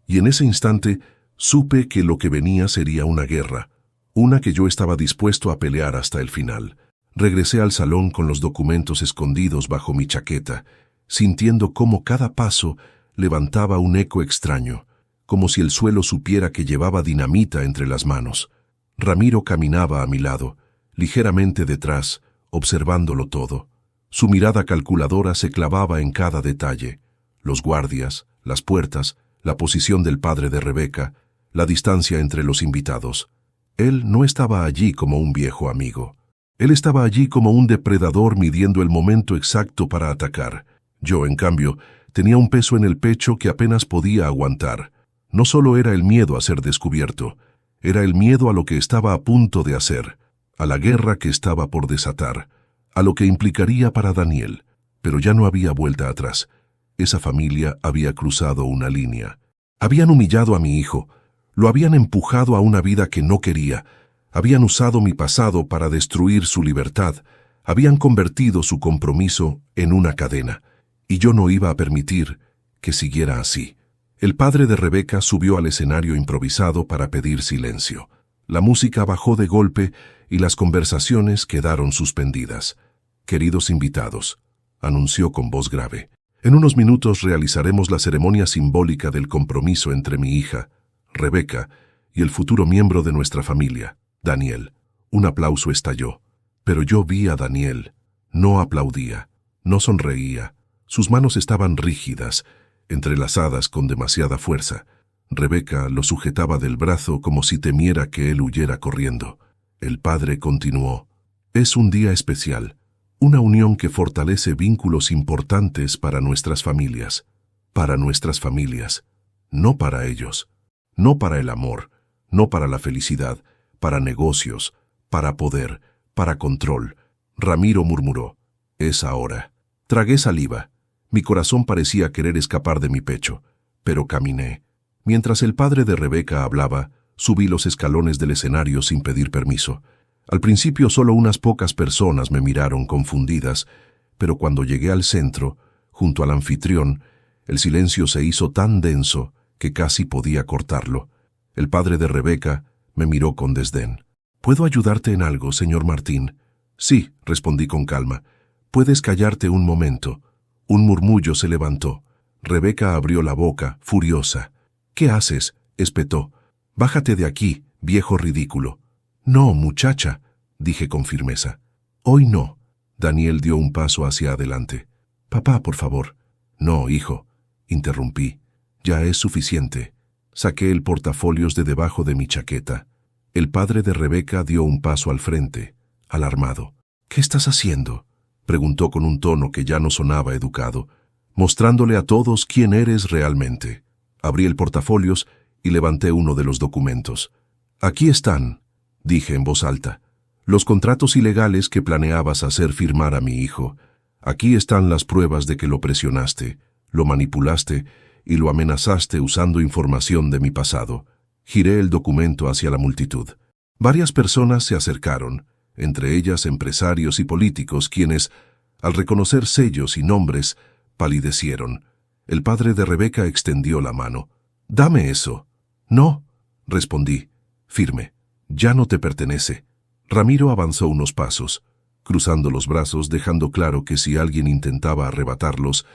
y en ese instante supe que lo que venía sería una guerra, una que yo estaba dispuesto a pelear hasta el final. Regresé al salón con los documentos escondidos bajo mi chaqueta, sintiendo cómo cada paso levantaba un eco extraño, como si el suelo supiera que llevaba dinamita entre las manos. Ramiro caminaba a mi lado, ligeramente detrás, observándolo todo. Su mirada calculadora se clavaba en cada detalle: los guardias, las puertas, la posición del padre de Rebeca, la distancia entre los invitados. Él no estaba allí como un viejo amigo. Él estaba allí como un depredador midiendo el momento exacto para atacar. Yo, en cambio, tenía un peso en el pecho que apenas podía aguantar. No solo era el miedo a ser descubierto, era el miedo a lo que estaba a punto de hacer, a la guerra que estaba por desatar, a lo que implicaría para Daniel. Pero ya no había vuelta atrás. Esa familia había cruzado una línea. Habían humillado a mi hijo, lo habían empujado a una vida que no quería, habían usado mi pasado para destruir su libertad, habían convertido su compromiso en una cadena, y yo no iba a permitir que siguiera así. El padre de Rebeca subió al escenario improvisado para pedir silencio. La música bajó de golpe y las conversaciones quedaron suspendidas. «Queridos invitados», anunció con voz grave, «en unos minutos realizaremos la ceremonia simbólica del compromiso entre mi hija, Rebeca, y el futuro miembro de nuestra familia, Daniel». Un aplauso estalló, pero yo vi a Daniel. No aplaudía, no sonreía. Sus manos estaban rígidas, entrelazadas con demasiada fuerza. Rebeca lo sujetaba del brazo como si temiera que él huyera corriendo. El padre continuó: «Es un día especial, una unión que fortalece vínculos importantes para nuestras familias, no para ellos, no para el amor, no para la felicidad, para negocios, para poder, para control». Ramiro murmuró: «Es ahora». Tragué saliva. Mi corazón parecía querer escapar de mi pecho, pero caminé. Mientras el padre de Rebeca hablaba, subí los escalones del escenario sin pedir permiso. Al principio solo unas pocas personas me miraron confundidas, pero cuando llegué al centro, junto al anfitrión, el silencio se hizo tan denso que casi podía cortarlo. El padre de Rebeca me miró con desdén. «¿Puedo ayudarte en algo, señor Martín?» «Sí», respondí con calma. «¿Puedes callarte un momento?» Un murmullo se levantó. Rebeca abrió la boca, furiosa. «¿Qué haces?», espetó. «Bájate de aquí, viejo ridículo». «No, muchacha», dije con firmeza. «Hoy no». Daniel dio un paso hacia adelante. «Papá, por favor». «No, hijo», interrumpí. «Ya es suficiente». Saqué el portafolios de debajo de mi chaqueta. El padre de Rebeca dio un paso al frente, alarmado. «¿Qué estás haciendo?», preguntó con un tono que ya no sonaba educado. «Mostrándole a todos quién eres realmente». Abrí el portafolios y levanté uno de los documentos. «Aquí están», dije en voz alta, «los contratos ilegales que planeabas hacer firmar a mi hijo. Aquí están las pruebas de que lo presionaste, lo manipulaste y lo amenazaste usando información de mi pasado». Giré el documento hacia la multitud. Varias personas se acercaron, entre ellas empresarios y políticos, quienes, al reconocer sellos y nombres, palidecieron. El padre de Rebeca extendió la mano. «Dame eso». «No», respondí, firme. «Ya no te pertenece». Ramiro avanzó unos pasos, cruzando los brazos, dejando claro que si alguien intentaba arrebatarlos,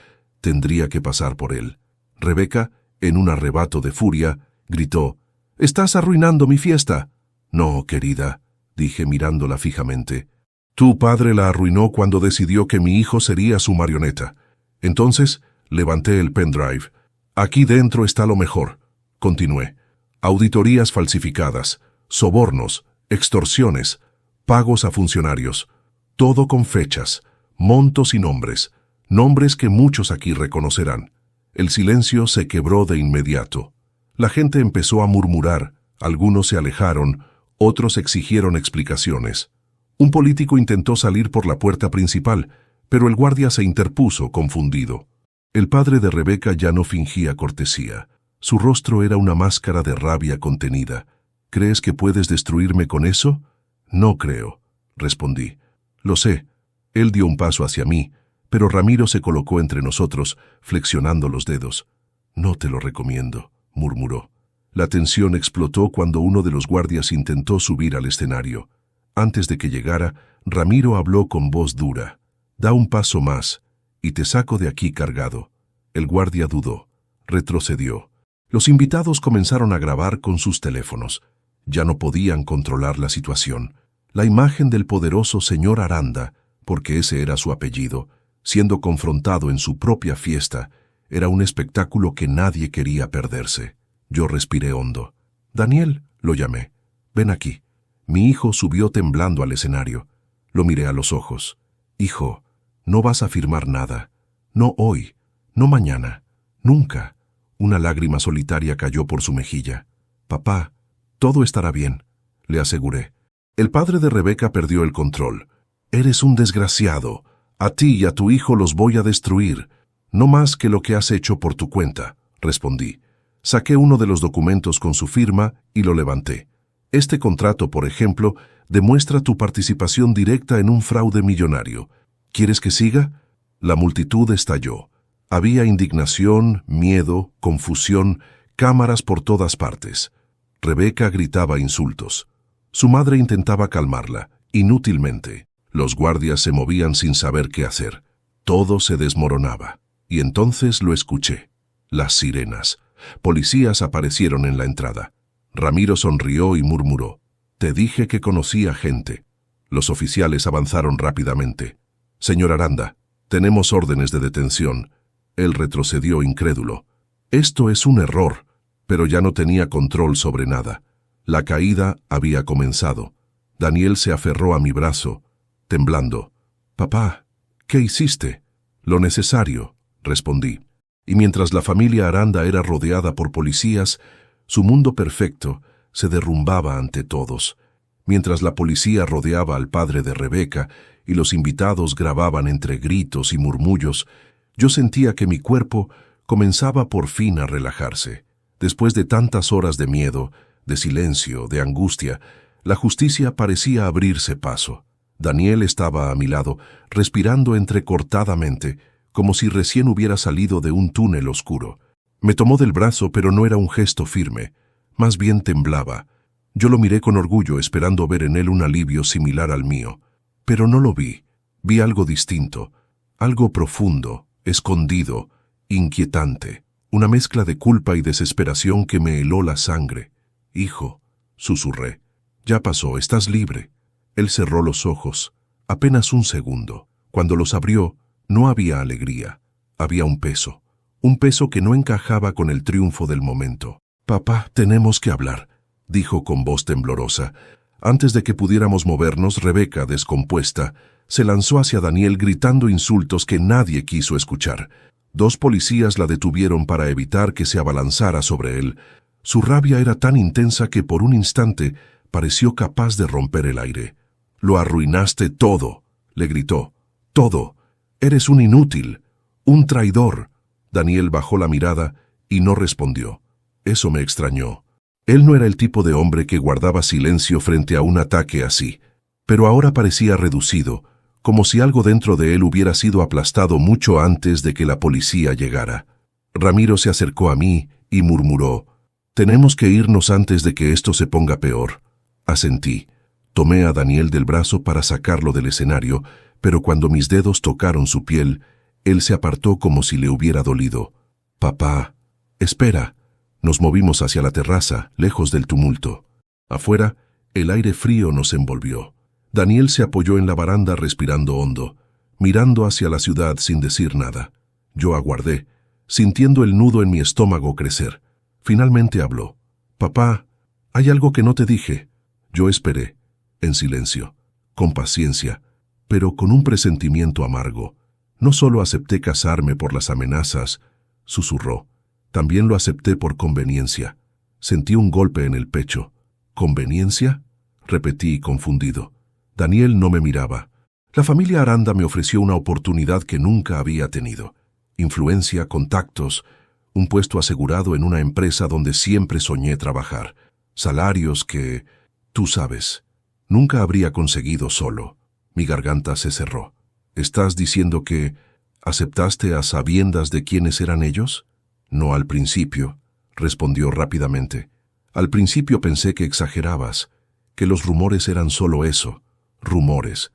tendría que pasar por él. Rebeca, en un arrebato de furia, gritó: «¡Estás arruinando mi fiesta!». «No, querida», dije mirándola fijamente. «Tu padre la arruinó cuando decidió que mi hijo sería su marioneta». Entonces levanté el pendrive. «Aquí dentro está lo mejor», continué. «Auditorías falsificadas, sobornos, extorsiones, pagos a funcionarios. Todo con fechas, montos y nombres. Nombres que muchos aquí reconocerán». El silencio se quebró de inmediato. La gente empezó a murmurar, algunos se alejaron, otros exigieron explicaciones. Un político intentó salir por la puerta principal, pero el guardia se interpuso, confundido. El padre de Rebeca ya no fingía cortesía. Su rostro era una máscara de rabia contenida. «¿Crees que puedes destruirme con eso?». «No creo», respondí. «Lo sé». Él dio un paso hacia mí, pero Ramiro se colocó entre nosotros, flexionando los dedos. «No te lo recomiendo», murmuró. La tensión explotó cuando uno de los guardias intentó subir al escenario. Antes de que llegara, Ramiro habló con voz dura. «Da un paso más, y te saco de aquí cargado». El guardia dudó. Retrocedió. Los invitados comenzaron a grabar con sus teléfonos. Ya no podían controlar la situación. La imagen del poderoso señor Aranda, porque ese era su apellido, siendo confrontado en su propia fiesta, era un espectáculo que nadie quería perderse. Yo respiré hondo. «Daniel», lo llamé. «Ven aquí». Mi hijo subió temblando al escenario. Lo miré a los ojos. Hijo, no vas a firmar nada. No hoy, no mañana, nunca. Una lágrima solitaria cayó por su mejilla. Papá, todo estará bien, le aseguré. El padre de Rebeca perdió el control. Eres un desgraciado. A ti y a tu hijo los voy a destruir. No más que lo que has hecho por tu cuenta, respondí. Saqué uno de los documentos con su firma y lo levanté. Este contrato, por ejemplo, demuestra tu participación directa en un fraude millonario. ¿Quieres que siga? La multitud estalló. Había indignación, miedo, confusión, cámaras por todas partes. Rebeca gritaba insultos. Su madre intentaba calmarla, inútilmente. Los guardias se movían sin saber qué hacer. Todo se desmoronaba. Y entonces lo escuché. Las sirenas. Policías aparecieron en la entrada. Ramiro sonrió y murmuró. Te dije que conocía gente. Los oficiales avanzaron rápidamente. Señor Aranda, tenemos órdenes de detención. Él retrocedió incrédulo. Esto es un error, pero ya no tenía control sobre nada. La caída había comenzado. Daniel se aferró a mi brazo, temblando. Papá, ¿qué hiciste? Lo necesario, respondí. Y mientras la familia Aranda era rodeada por policías, su mundo perfecto se derrumbaba ante todos. Mientras la policía rodeaba al padre de Rebeca y los invitados grababan entre gritos y murmullos, yo sentía que mi cuerpo comenzaba por fin a relajarse. Después de tantas horas de miedo, de silencio, de angustia, la justicia parecía abrirse paso. Daniel estaba a mi lado, respirando entrecortadamente, como si recién hubiera salido de un túnel oscuro. Me tomó del brazo, pero no era un gesto firme. Más bien temblaba. Yo lo miré con orgullo, esperando ver en él un alivio similar al mío. Pero no lo vi. Vi algo distinto, algo profundo, escondido, inquietante. Una mezcla de culpa y desesperación que me heló la sangre. Hijo, susurré. Ya pasó, estás libre. Él cerró los ojos. Apenas un segundo. Cuando los abrió, no había alegría. Había un peso que no encajaba con el triunfo del momento. Papá, tenemos que hablar, dijo con voz temblorosa. Antes de que pudiéramos movernos, Rebeca, descompuesta, se lanzó hacia Daniel gritando insultos que nadie quiso escuchar. 2 policías la detuvieron para evitar que se abalanzara sobre él. Su rabia era tan intensa que por un instante pareció capaz de romper el aire. «Lo arruinaste todo», le gritó. «Todo. Eres un inútil, un traidor». Daniel bajó la mirada y no respondió. Eso me extrañó. Él no era el tipo de hombre que guardaba silencio frente a un ataque así, pero ahora parecía reducido, como si algo dentro de él hubiera sido aplastado mucho antes de que la policía llegara. Ramiro se acercó a mí y murmuró, «Tenemos que irnos antes de que esto se ponga peor». Asentí. Tomé a Daniel del brazo para sacarlo del escenario, pero cuando mis dedos tocaron su piel, él se apartó como si le hubiera dolido. «Papá, espera». Nos movimos hacia la terraza, lejos del tumulto. Afuera, el aire frío nos envolvió. Daniel se apoyó en la baranda respirando hondo, mirando hacia la ciudad sin decir nada. Yo aguardé, sintiendo el nudo en mi estómago crecer. Finalmente habló. «Papá, hay algo que no te dije». Yo esperé, en silencio, con paciencia, pero con un presentimiento amargo. No solo acepté casarme por las amenazas, susurró. También lo acepté por conveniencia. Sentí un golpe en el pecho. ¿Conveniencia?, repetí confundido. Daniel no me miraba. La familia Aranda me ofreció una oportunidad que nunca había tenido. Influencia, contactos, un puesto asegurado en una empresa donde siempre soñé trabajar. Salarios que, tú sabes, nunca habría conseguido solo. Mi garganta se cerró. ¿Estás diciendo que aceptaste a sabiendas de quiénes eran ellos? No al principio, respondió rápidamente. Al principio pensé que exagerabas, que los rumores eran solo eso, rumores.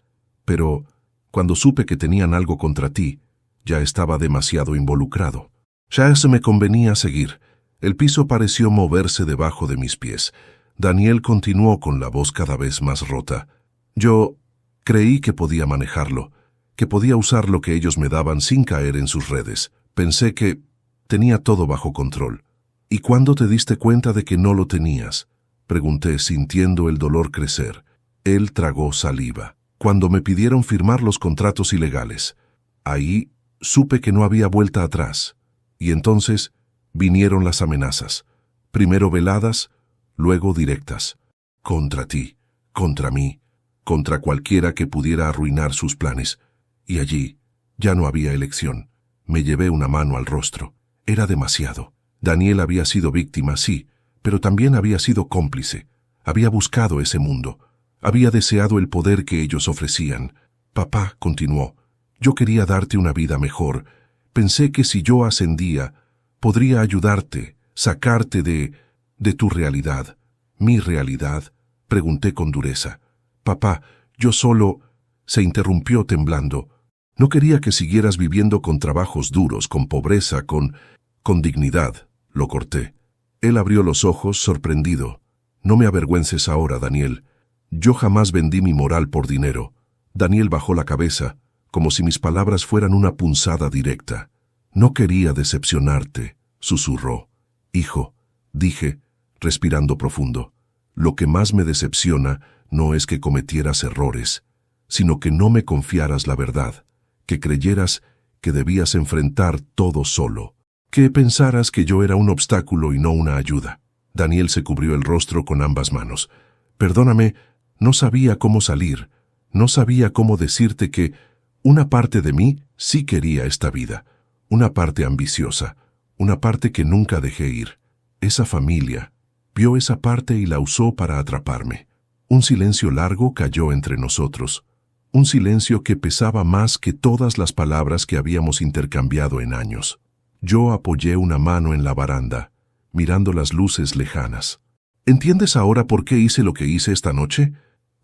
Pero cuando supe que tenían algo contra ti, ya estaba demasiado involucrado. Ya se me convenía seguir. El piso pareció moverse debajo de mis pies. Daniel continuó con la voz cada vez más rota. Yo creí que podía manejarlo, que podía usar lo que ellos me daban sin caer en sus redes. Pensé que tenía todo bajo control. ¿Y cuándo te diste cuenta de que no lo tenías? Pregunté, sintiendo el dolor crecer. Él tragó saliva. Cuando me pidieron firmar los contratos ilegales, ahí supe que no había vuelta atrás. Y entonces vinieron las amenazas. Primero veladas, luego directas. Contra ti, contra mí, contra cualquiera que pudiera arruinar sus planes. Y allí ya no había elección. Me llevé una mano al rostro. Era demasiado. Daniel había sido víctima, sí, pero también había sido cómplice. Había buscado ese mundo. Había deseado el poder que ellos ofrecían. Papá, continuó, yo quería darte una vida mejor. Pensé que si yo ascendía, podría ayudarte, sacarte de tu realidad. ¿Mi realidad? Pregunté con dureza. Papá, yo solo... Se interrumpió temblando. No quería que siguieras viviendo con trabajos duros, con pobreza, con dignidad. Lo corté. Él abrió los ojos, sorprendido. No me avergüences ahora, Daniel. Yo jamás vendí mi moral por dinero. Daniel bajó la cabeza, como si mis palabras fueran una punzada directa. No quería decepcionarte, susurró. Hijo, dije, respirando profundo, lo que más me decepciona no es que cometieras errores, sino que no me confiaras la verdad, que creyeras que debías enfrentar todo solo, que pensaras que yo era un obstáculo y no una ayuda. Daniel se cubrió el rostro con ambas manos. Perdóname, no sabía cómo salir, no sabía cómo decirte que una parte de mí sí quería esta vida, una parte ambiciosa, una parte que nunca dejé ir. Esa familia vio esa parte y la usó para atraparme. Un silencio largo cayó entre nosotros, un silencio que pesaba más que todas las palabras que habíamos intercambiado en años. Yo apoyé una mano en la baranda, mirando las luces lejanas. ¿Entiendes ahora por qué hice lo que hice esta noche?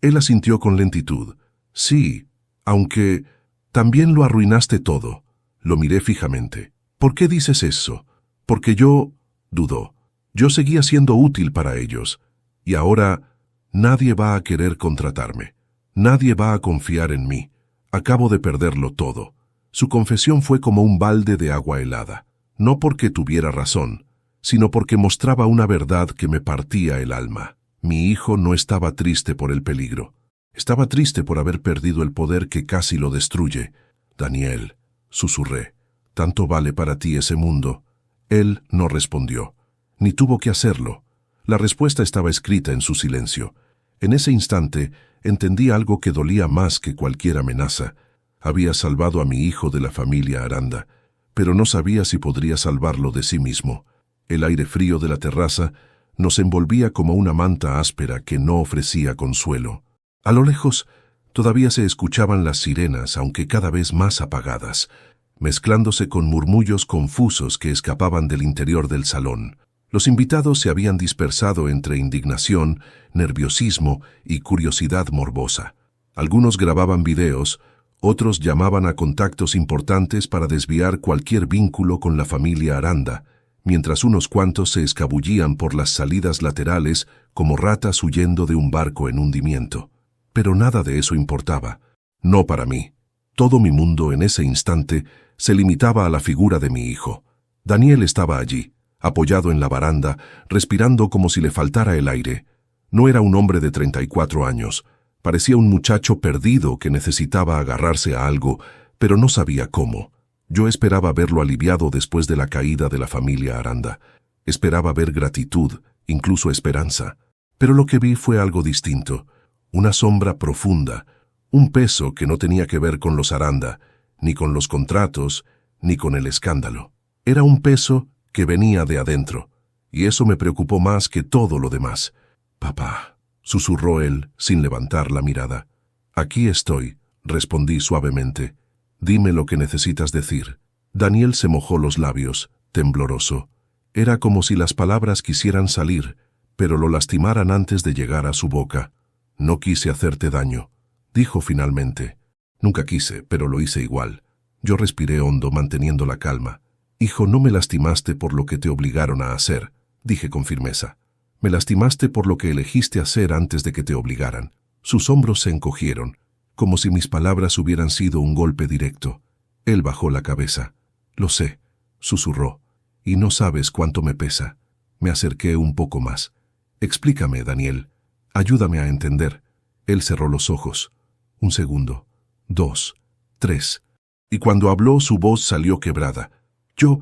Él asintió con lentitud. Sí, aunque también lo arruinaste todo. Lo miré fijamente. ¿Por qué dices eso? Porque yo... dudó. Yo seguía siendo útil para ellos. Y ahora nadie va a querer contratarme. Nadie va a confiar en mí. Acabo de perderlo todo. Su confesión fue como un balde de agua helada. No porque tuviera razón, sino porque mostraba una verdad que me partía el alma. Mi hijo no estaba triste por el peligro. Estaba triste por haber perdido el poder que casi lo destruye. Daniel, susurré, ¿tanto vale para ti ese mundo? Él no respondió, ni tuvo que hacerlo. La respuesta estaba escrita en su silencio. En ese instante entendí algo que dolía más que cualquier amenaza. Había salvado a mi hijo de la familia Aranda, pero no sabía si podría salvarlo de sí mismo. El aire frío de la terraza nos envolvía como una manta áspera que no ofrecía consuelo. A lo lejos todavía se escuchaban las sirenas, aunque cada vez más apagadas, mezclándose con murmullos confusos que escapaban del interior del salón. Los invitados se habían dispersado entre indignación, nerviosismo y curiosidad morbosa. Algunos grababan videos, otros llamaban a contactos importantes para desviar cualquier vínculo con la familia Aranda, mientras unos cuantos se escabullían por las salidas laterales como ratas huyendo de un barco en hundimiento. Pero nada de eso importaba. No para mí. Todo mi mundo en ese instante se limitaba a la figura de mi hijo. Daniel estaba allí, apoyado en la baranda, respirando como si le faltara el aire. No era un hombre de 34 años. Parecía un muchacho perdido que necesitaba agarrarse a algo, pero no sabía cómo. Yo esperaba verlo aliviado después de la caída de la familia Aranda. Esperaba ver gratitud, incluso esperanza. Pero lo que vi fue algo distinto. Una sombra profunda, un peso que no tenía que ver con los Aranda, ni con los contratos, ni con el escándalo. Era un peso que venía de adentro, y eso me preocupó más que todo lo demás. «Papá», susurró él, sin levantar la mirada. «Aquí estoy», respondí suavemente. «Dime lo que necesitas decir». Daniel se mojó los labios, tembloroso. Era como si las palabras quisieran salir, pero lo lastimaran antes de llegar a su boca. «No quise hacerte daño», dijo finalmente. «Nunca quise, pero lo hice igual». Yo respiré hondo, manteniendo la calma. «Hijo, no me lastimaste por lo que te obligaron a hacer», dije con firmeza. «Me lastimaste por lo que elegiste hacer antes de que te obligaran». Sus hombros se encogieron, como si mis palabras hubieran sido un golpe directo. Él bajó la cabeza. «Lo sé», susurró, «y no sabes cuánto me pesa». Me acerqué un poco más. Explícame, Daniel. Ayúdame a entender. Él cerró los ojos. 1 segundo, 2, 3. Y cuando habló, su voz salió quebrada. Yo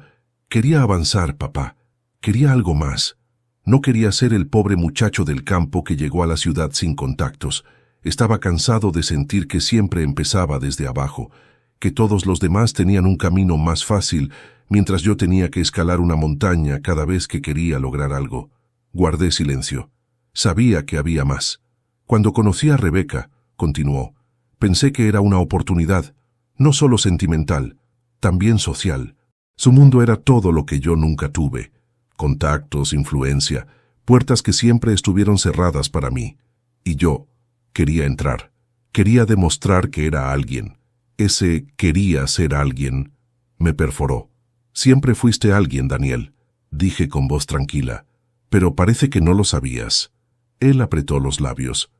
quería avanzar, papá. Quería algo más. No quería ser el pobre muchacho del campo que llegó a la ciudad sin contactos. Estaba cansado de sentir que siempre empezaba desde abajo, que todos los demás tenían un camino más fácil, mientras yo tenía que escalar una montaña cada vez que quería lograr algo. Guardé silencio. Sabía que había más. Cuando conocí a Rebeca, continuó, pensé que era una oportunidad, no solo sentimental, también social. Su mundo era todo lo que yo nunca tuve. Contactos, influencia, puertas que siempre estuvieron cerradas para mí. Y yo quería entrar. Quería demostrar que era alguien. Ese quería ser alguien me perforó. Siempre fuiste alguien, Daniel, dije con voz tranquila, pero parece que no lo sabías. Él apretó los labios.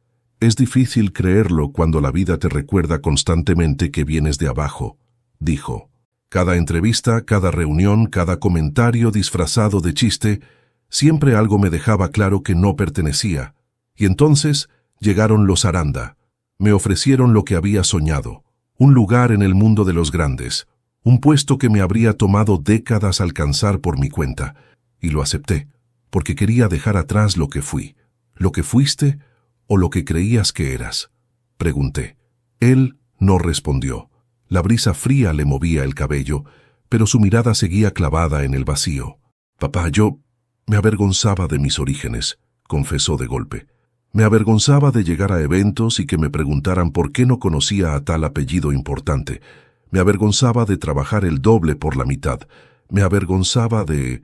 Es difícil creerlo cuando la vida te recuerda constantemente que vienes de abajo, dijo. Cada entrevista, cada reunión, cada comentario disfrazado de chiste, siempre algo me dejaba claro que no pertenecía. Y entonces llegaron los Aranda. Me ofrecieron lo que había soñado, un lugar en el mundo de los grandes, un puesto que me habría tomado décadas alcanzar por mi cuenta, y lo acepté, porque quería dejar atrás lo que fui, lo que fuiste o lo que creías que eras. Pregunté. Él no respondió. La brisa fría le movía el cabello, pero su mirada seguía clavada en el vacío. Papá, yo me avergonzaba de mis orígenes, confesó de golpe. Me avergonzaba de llegar a eventos y que me preguntaran por qué no conocía a tal apellido importante. Me avergonzaba de trabajar el doble por la mitad. Me avergonzaba de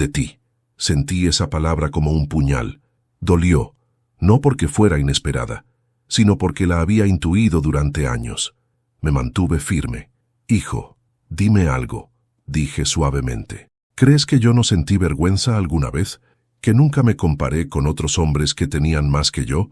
ti. Sentí esa palabra como un puñal. Dolió, no porque fuera inesperada, sino porque la había intuido durante años. Me mantuve firme. Hijo, dime algo, dije suavemente. ¿Crees que yo no sentí vergüenza alguna vez? ¿Que nunca me comparé con otros hombres que tenían más que yo?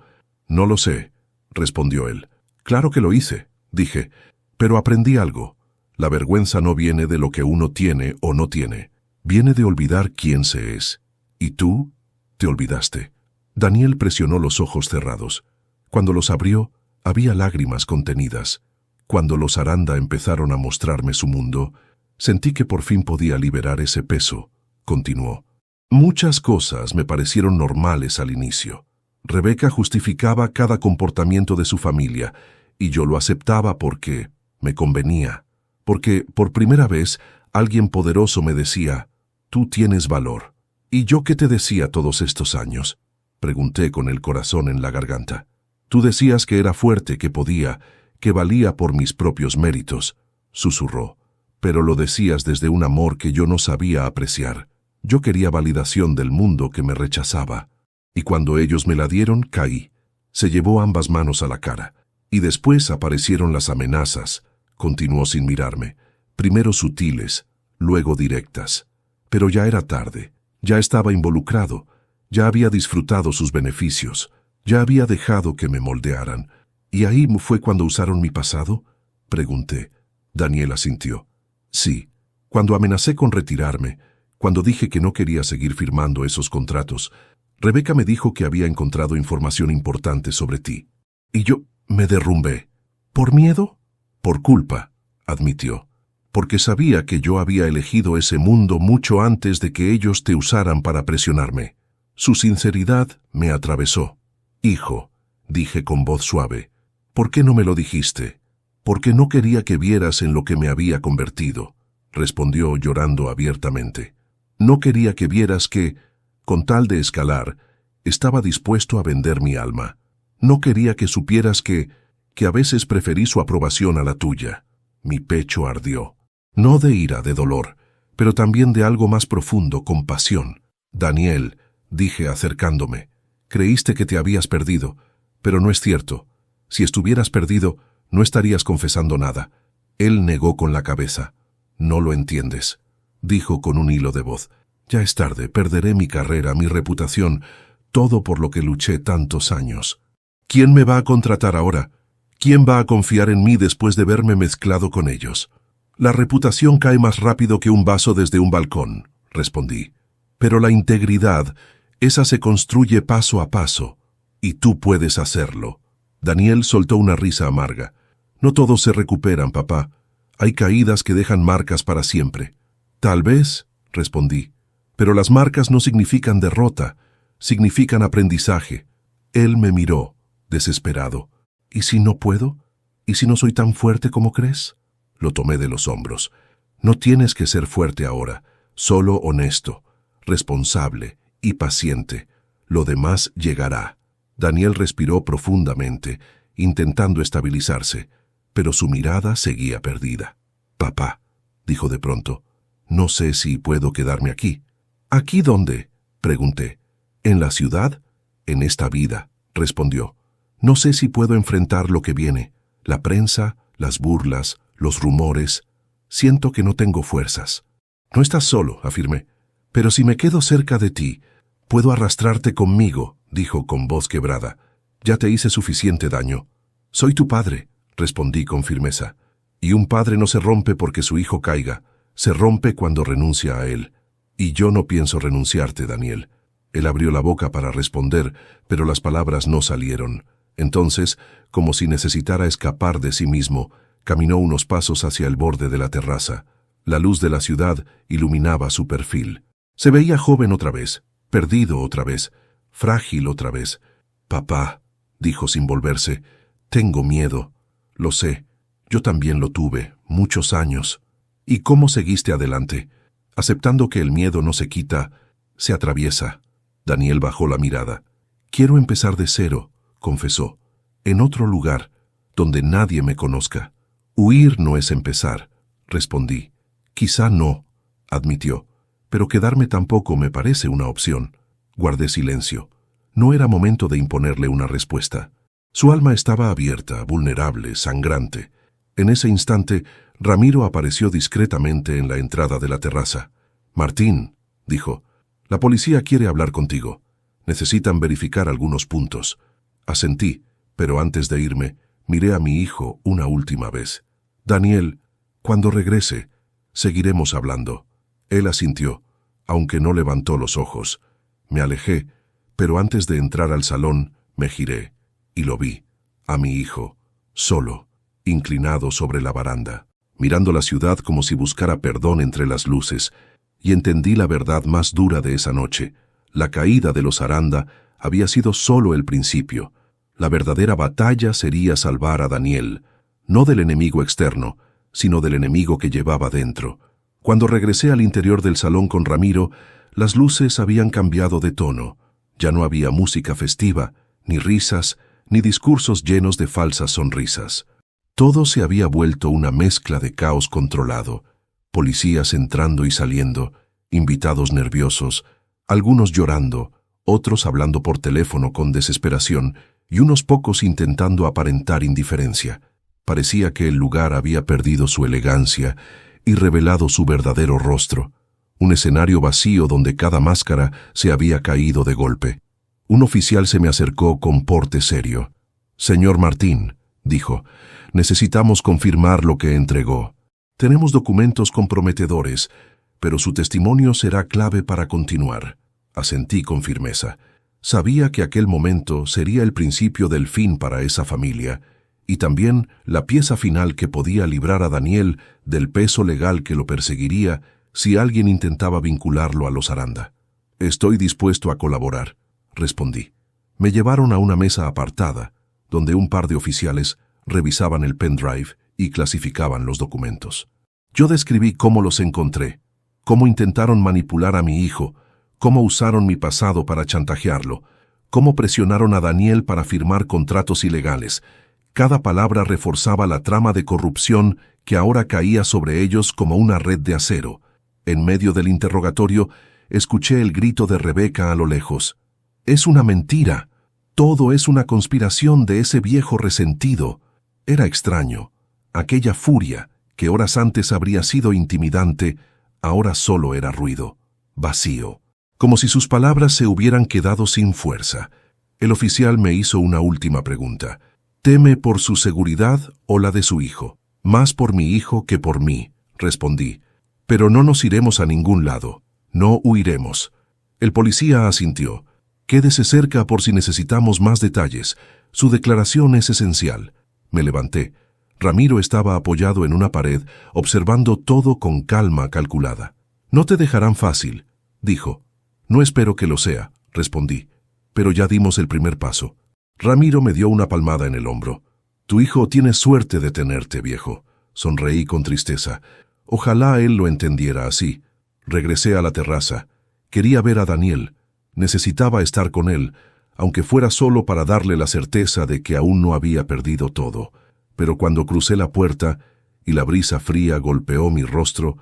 No lo sé, respondió él. Claro que lo hice, dije, pero aprendí algo. La vergüenza no viene de lo que uno tiene o no tiene. Viene de olvidar quién se es. ¿Y tú? Te olvidaste. Daniel presionó los ojos cerrados. Cuando los abrió, había lágrimas contenidas. Cuando los Aranda empezaron a mostrarme su mundo, sentí que por fin podía liberar ese peso, continuó. Muchas cosas me parecieron normales al inicio. Rebeca justificaba cada comportamiento de su familia, y yo lo aceptaba porque me convenía, porque por primera vez alguien poderoso me decía, tú tienes valor. ¿Y yo qué te decía todos estos años? Pregunté con el corazón en la garganta. Tú decías que era fuerte, que podía, que valía por mis propios méritos, susurró, pero lo decías desde un amor que yo no sabía apreciar. Yo quería validación del mundo que me rechazaba, y cuando ellos me la dieron, caí. Se llevó ambas manos a la cara, y después aparecieron las amenazas, continuó sin mirarme, primero sutiles, luego directas. Pero ya era tarde, ya estaba involucrado, ya había disfrutado sus beneficios, ya había dejado que me moldearan. ¿Y ahí fue cuando usaron mi pasado? Pregunté. Daniel asintió. Sí, cuando amenacé con retirarme, cuando dije que no quería seguir firmando esos contratos, Rebeca me dijo que había encontrado información importante sobre ti. Y yo me derrumbé. ¿Por miedo? Por culpa, admitió. Porque sabía que yo había elegido ese mundo mucho antes de que ellos te usaran para presionarme. Su sinceridad me atravesó. Hijo, dije con voz suave, ¿por qué no me lo dijiste? Porque no quería que vieras en lo que me había convertido, respondió llorando abiertamente. No quería que vieras que, con tal de escalar, estaba dispuesto a vender mi alma. No quería que supieras que a veces preferí su aprobación a la tuya. Mi pecho ardió. No de ira, de dolor, pero también de algo más profundo, compasión. Daniel, dije acercándome, creíste que te habías perdido, pero no es cierto. Si estuvieras perdido, no estarías confesando nada. Él negó con la cabeza. No lo entiendes, dijo con un hilo de voz. Ya es tarde, perderé mi carrera, mi reputación, todo por lo que luché tantos años. ¿Quién me va a contratar ahora? ¿Quién va a confiar en mí después de verme mezclado con ellos? La reputación cae más rápido que un vaso desde un balcón, respondí. Pero la integridad, Esa se construye paso a paso, y tú puedes hacerlo. Daniel soltó una risa amarga. No todos se recuperan, papá. Hay caídas que dejan marcas para siempre. Tal vez, respondí, pero las marcas no significan derrota, significan aprendizaje. Él me miró, desesperado. ¿Y si no puedo? ¿Y si no soy tan fuerte como crees? Lo tomé de los hombros. No tienes que ser fuerte ahora, solo honesto, responsable y paciente. Lo demás llegará. Daniel respiró profundamente, intentando estabilizarse, pero su mirada seguía perdida. Papá, dijo de pronto, no sé si puedo quedarme aquí. ¿Aquí dónde? Pregunté. ¿En la ciudad? En esta vida, respondió. No sé si puedo enfrentar lo que viene, la prensa, las burlas, los rumores. Siento que no tengo fuerzas. No estás solo, afirmé. Pero si me quedo cerca de ti, puedo arrastrarte conmigo, dijo con voz quebrada. Ya te hice suficiente daño. Soy tu padre, respondí con firmeza. Y un padre no se rompe porque su hijo caiga, se rompe cuando renuncia a él. Y yo no pienso renunciarte, Daniel. Él abrió la boca para responder, pero las palabras no salieron. Entonces, como si necesitara escapar de sí mismo, caminó unos pasos hacia el borde de la terraza. La luz de la ciudad iluminaba su perfil. Se veía joven otra vez, perdido otra vez, frágil otra vez. Papá, dijo sin volverse, tengo miedo. Lo sé, yo también lo tuve, muchos años. ¿Y cómo seguiste adelante? Aceptando que el miedo no se quita, se atraviesa. Daniel bajó la mirada. Quiero empezar de cero, confesó, en otro lugar, donde nadie me conozca. Huir no es empezar, respondí. Quizá no, admitió, pero quedarme tampoco me parece una opción. Guardé silencio. No era momento de imponerle una respuesta. Su alma estaba abierta, vulnerable, sangrante. En ese instante, Ramiro apareció discretamente en la entrada de la terraza. Martín, dijo, la policía quiere hablar contigo. Necesitan verificar algunos puntos. Asentí, pero antes de irme, miré a mi hijo una última vez. Daniel, cuando regrese, seguiremos hablando. Él asintió, aunque no levantó los ojos. Me alejé, pero antes de entrar al salón, me giré, y lo vi, a mi hijo, solo, inclinado sobre la baranda, mirando la ciudad como si buscara perdón entre las luces, y entendí la verdad más dura de esa noche. La caída de los Aranda había sido solo el principio. La verdadera batalla sería salvar a Daniel, no del enemigo externo, sino del enemigo que llevaba dentro. Cuando regresé al interior del salón con Ramiro, las luces habían cambiado de tono. Ya no había música festiva, ni risas, ni discursos llenos de falsas sonrisas. Todo se había vuelto una mezcla de caos controlado. Policías entrando y saliendo, invitados nerviosos, algunos llorando, otros hablando por teléfono con desesperación y unos pocos intentando aparentar indiferencia. Parecía que el lugar había perdido su elegancia y revelado su verdadero rostro. Un escenario vacío donde cada máscara se había caído de golpe. Un oficial se me acercó con porte serio. «Señor Martín», dijo, «necesitamos confirmar lo que entregó. Tenemos documentos comprometedores, pero su testimonio será clave para continuar». Asentí con firmeza. Sabía que aquel momento sería el principio del fin para esa familia, y también la pieza final que podía librar a Daniel del peso legal que lo perseguiría si alguien intentaba vincularlo a los Aranda. «Estoy dispuesto a colaborar», respondí. Me llevaron a una mesa apartada, donde un par de oficiales revisaban el pendrive y clasificaban los documentos. Yo describí cómo los encontré, cómo intentaron manipular a mi hijo, cómo usaron mi pasado para chantajearlo, cómo presionaron a Daniel para firmar contratos ilegales. Cada palabra reforzaba la trama de corrupción que ahora caía sobre ellos como una red de acero. En medio del interrogatorio, escuché el grito de Rebeca a lo lejos. «Es una mentira. Todo es una conspiración de ese viejo resentido». Era extraño. Aquella furia, que horas antes habría sido intimidante, ahora solo era ruido, vacío, como si sus palabras se hubieran quedado sin fuerza. El oficial me hizo una última pregunta. «¿Teme por su seguridad o la de su hijo?» «Más por mi hijo que por mí», respondí. «Pero no nos iremos a ningún lado. No huiremos». El policía asintió. Quédese cerca por si necesitamos más detalles. Su declaración es esencial. Me levanté. Ramiro estaba apoyado en una pared, observando todo con calma calculada. «No te dejarán fácil», dijo. «No espero que lo sea», respondí. «Pero ya dimos el primer paso». Ramiro me dio una palmada en el hombro. «Tu hijo tiene suerte de tenerte, viejo». Sonreí con tristeza. Ojalá él lo entendiera así. Regresé a la terraza. Quería ver a Daniel. Necesitaba estar con él, aunque fuera solo para darle la certeza de que aún no había perdido todo. Pero cuando crucé la puerta y la brisa fría golpeó mi rostro,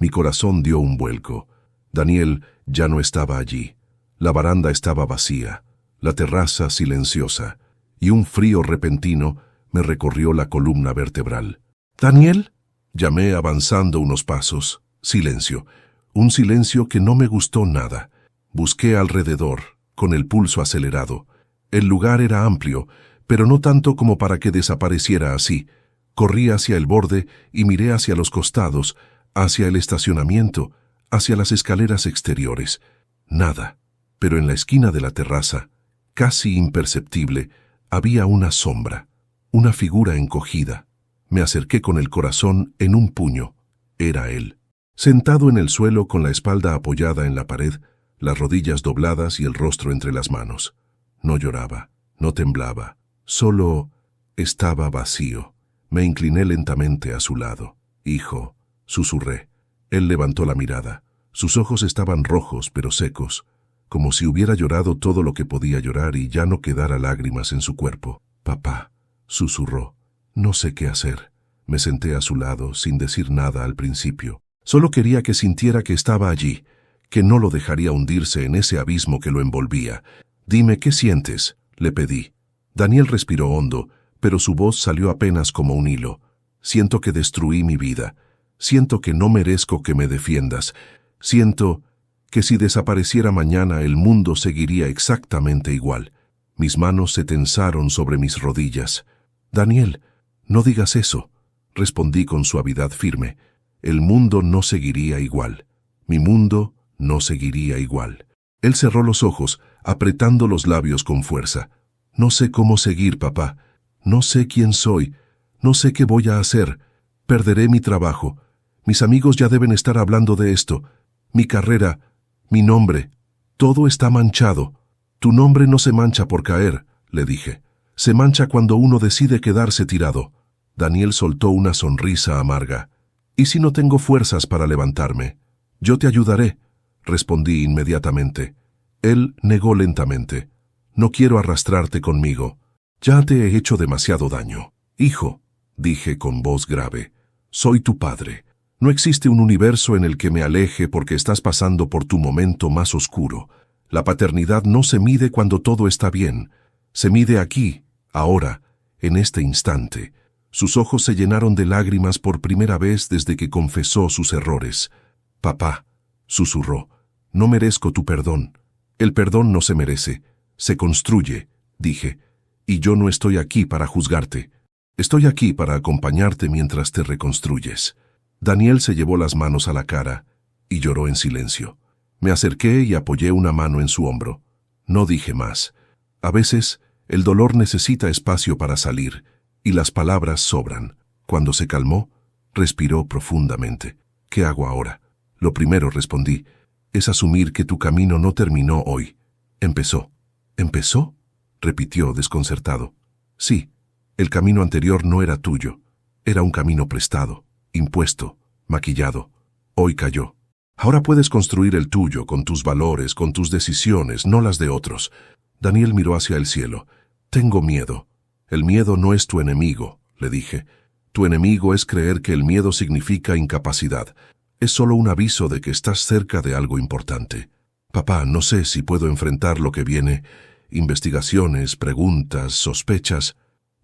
mi corazón dio un vuelco. Daniel ya no estaba allí. La baranda estaba vacía, la terraza silenciosa, y un frío repentino me recorrió la columna vertebral. «¿Daniel?», llamé avanzando unos pasos. Silencio. Un silencio que no me gustó nada. Busqué alrededor, con el pulso acelerado. El lugar era amplio, pero no tanto como para que desapareciera así. Corrí hacia el borde y miré hacia los costados, hacia el estacionamiento, hacia las escaleras exteriores. Nada. Pero en la esquina de la terraza, casi imperceptible, había una sombra, una figura encogida. Me acerqué con el corazón en un puño. Era él. Sentado en el suelo con la espalda apoyada en la pared, las rodillas dobladas y el rostro entre las manos. No lloraba, no temblaba, solo estaba vacío. Me incliné lentamente a su lado. «Hijo», susurré. Él levantó la mirada. Sus ojos estaban rojos pero secos, como si hubiera llorado todo lo que podía llorar y ya no quedara lágrimas en su cuerpo. «Papá», susurró. No sé qué hacer. Me senté a su lado sin decir nada al principio. Solo quería que sintiera que estaba allí, que no lo dejaría hundirse en ese abismo que lo envolvía. «Dime, ¿qué sientes?», le pedí. Daniel respiró hondo, pero su voz salió apenas como un hilo. «Siento que destruí mi vida. Siento que no merezco que me defiendas. Siento que si desapareciera mañana el mundo seguiría exactamente igual». Mis manos se tensaron sobre mis rodillas. «Daniel, no digas eso», respondí con suavidad firme. «El mundo no seguiría igual. Mi mundo no seguiría igual». Él cerró los ojos, apretando los labios con fuerza. «No sé cómo seguir, papá. No sé quién soy. No sé qué voy a hacer. Perderé mi trabajo. Mis amigos ya deben estar hablando de esto. Mi carrera, mi nombre, todo está manchado». «Tu nombre no se mancha por caer», le dije. «Se mancha cuando uno decide quedarse tirado». Daniel soltó una sonrisa amarga. «¿Y si no tengo fuerzas para levantarme?». «Yo te ayudaré», respondí inmediatamente. Él negó lentamente. «No quiero arrastrarte conmigo. Ya te he hecho demasiado daño». «Hijo», dije con voz grave, «soy tu padre. No existe un universo en el que me aleje porque estás pasando por tu momento más oscuro. La paternidad no se mide cuando todo está bien. Se mide aquí, ahora, en este instante». Sus ojos se llenaron de lágrimas por primera vez desde que confesó sus errores. «Papá», susurró, «no merezco tu perdón». «El perdón no se merece, se construye», dije, «y yo no estoy aquí para juzgarte. Estoy aquí para acompañarte mientras te reconstruyes». Daniel se llevó las manos a la cara y lloró en silencio. Me acerqué y apoyé una mano en su hombro. No dije más. A veces, el dolor necesita espacio para salir, y las palabras sobran. Cuando se calmó, respiró profundamente. «¿Qué hago ahora?». «Lo primero», respondí, «es asumir que tu camino no terminó hoy. Empezó». «¿Empezó?», repitió desconcertado. «Sí, el camino anterior no era tuyo. Era un camino prestado, impuesto, maquillado. Hoy cayó. Ahora puedes construir el tuyo con tus valores, con tus decisiones, no las de otros». Daniel miró hacia el cielo. «Tengo miedo». «El miedo no es tu enemigo», le dije. «Tu enemigo es creer que el miedo significa incapacidad. Es solo un aviso de que estás cerca de algo importante». «Papá, no sé si puedo enfrentar lo que viene. Investigaciones, preguntas, sospechas».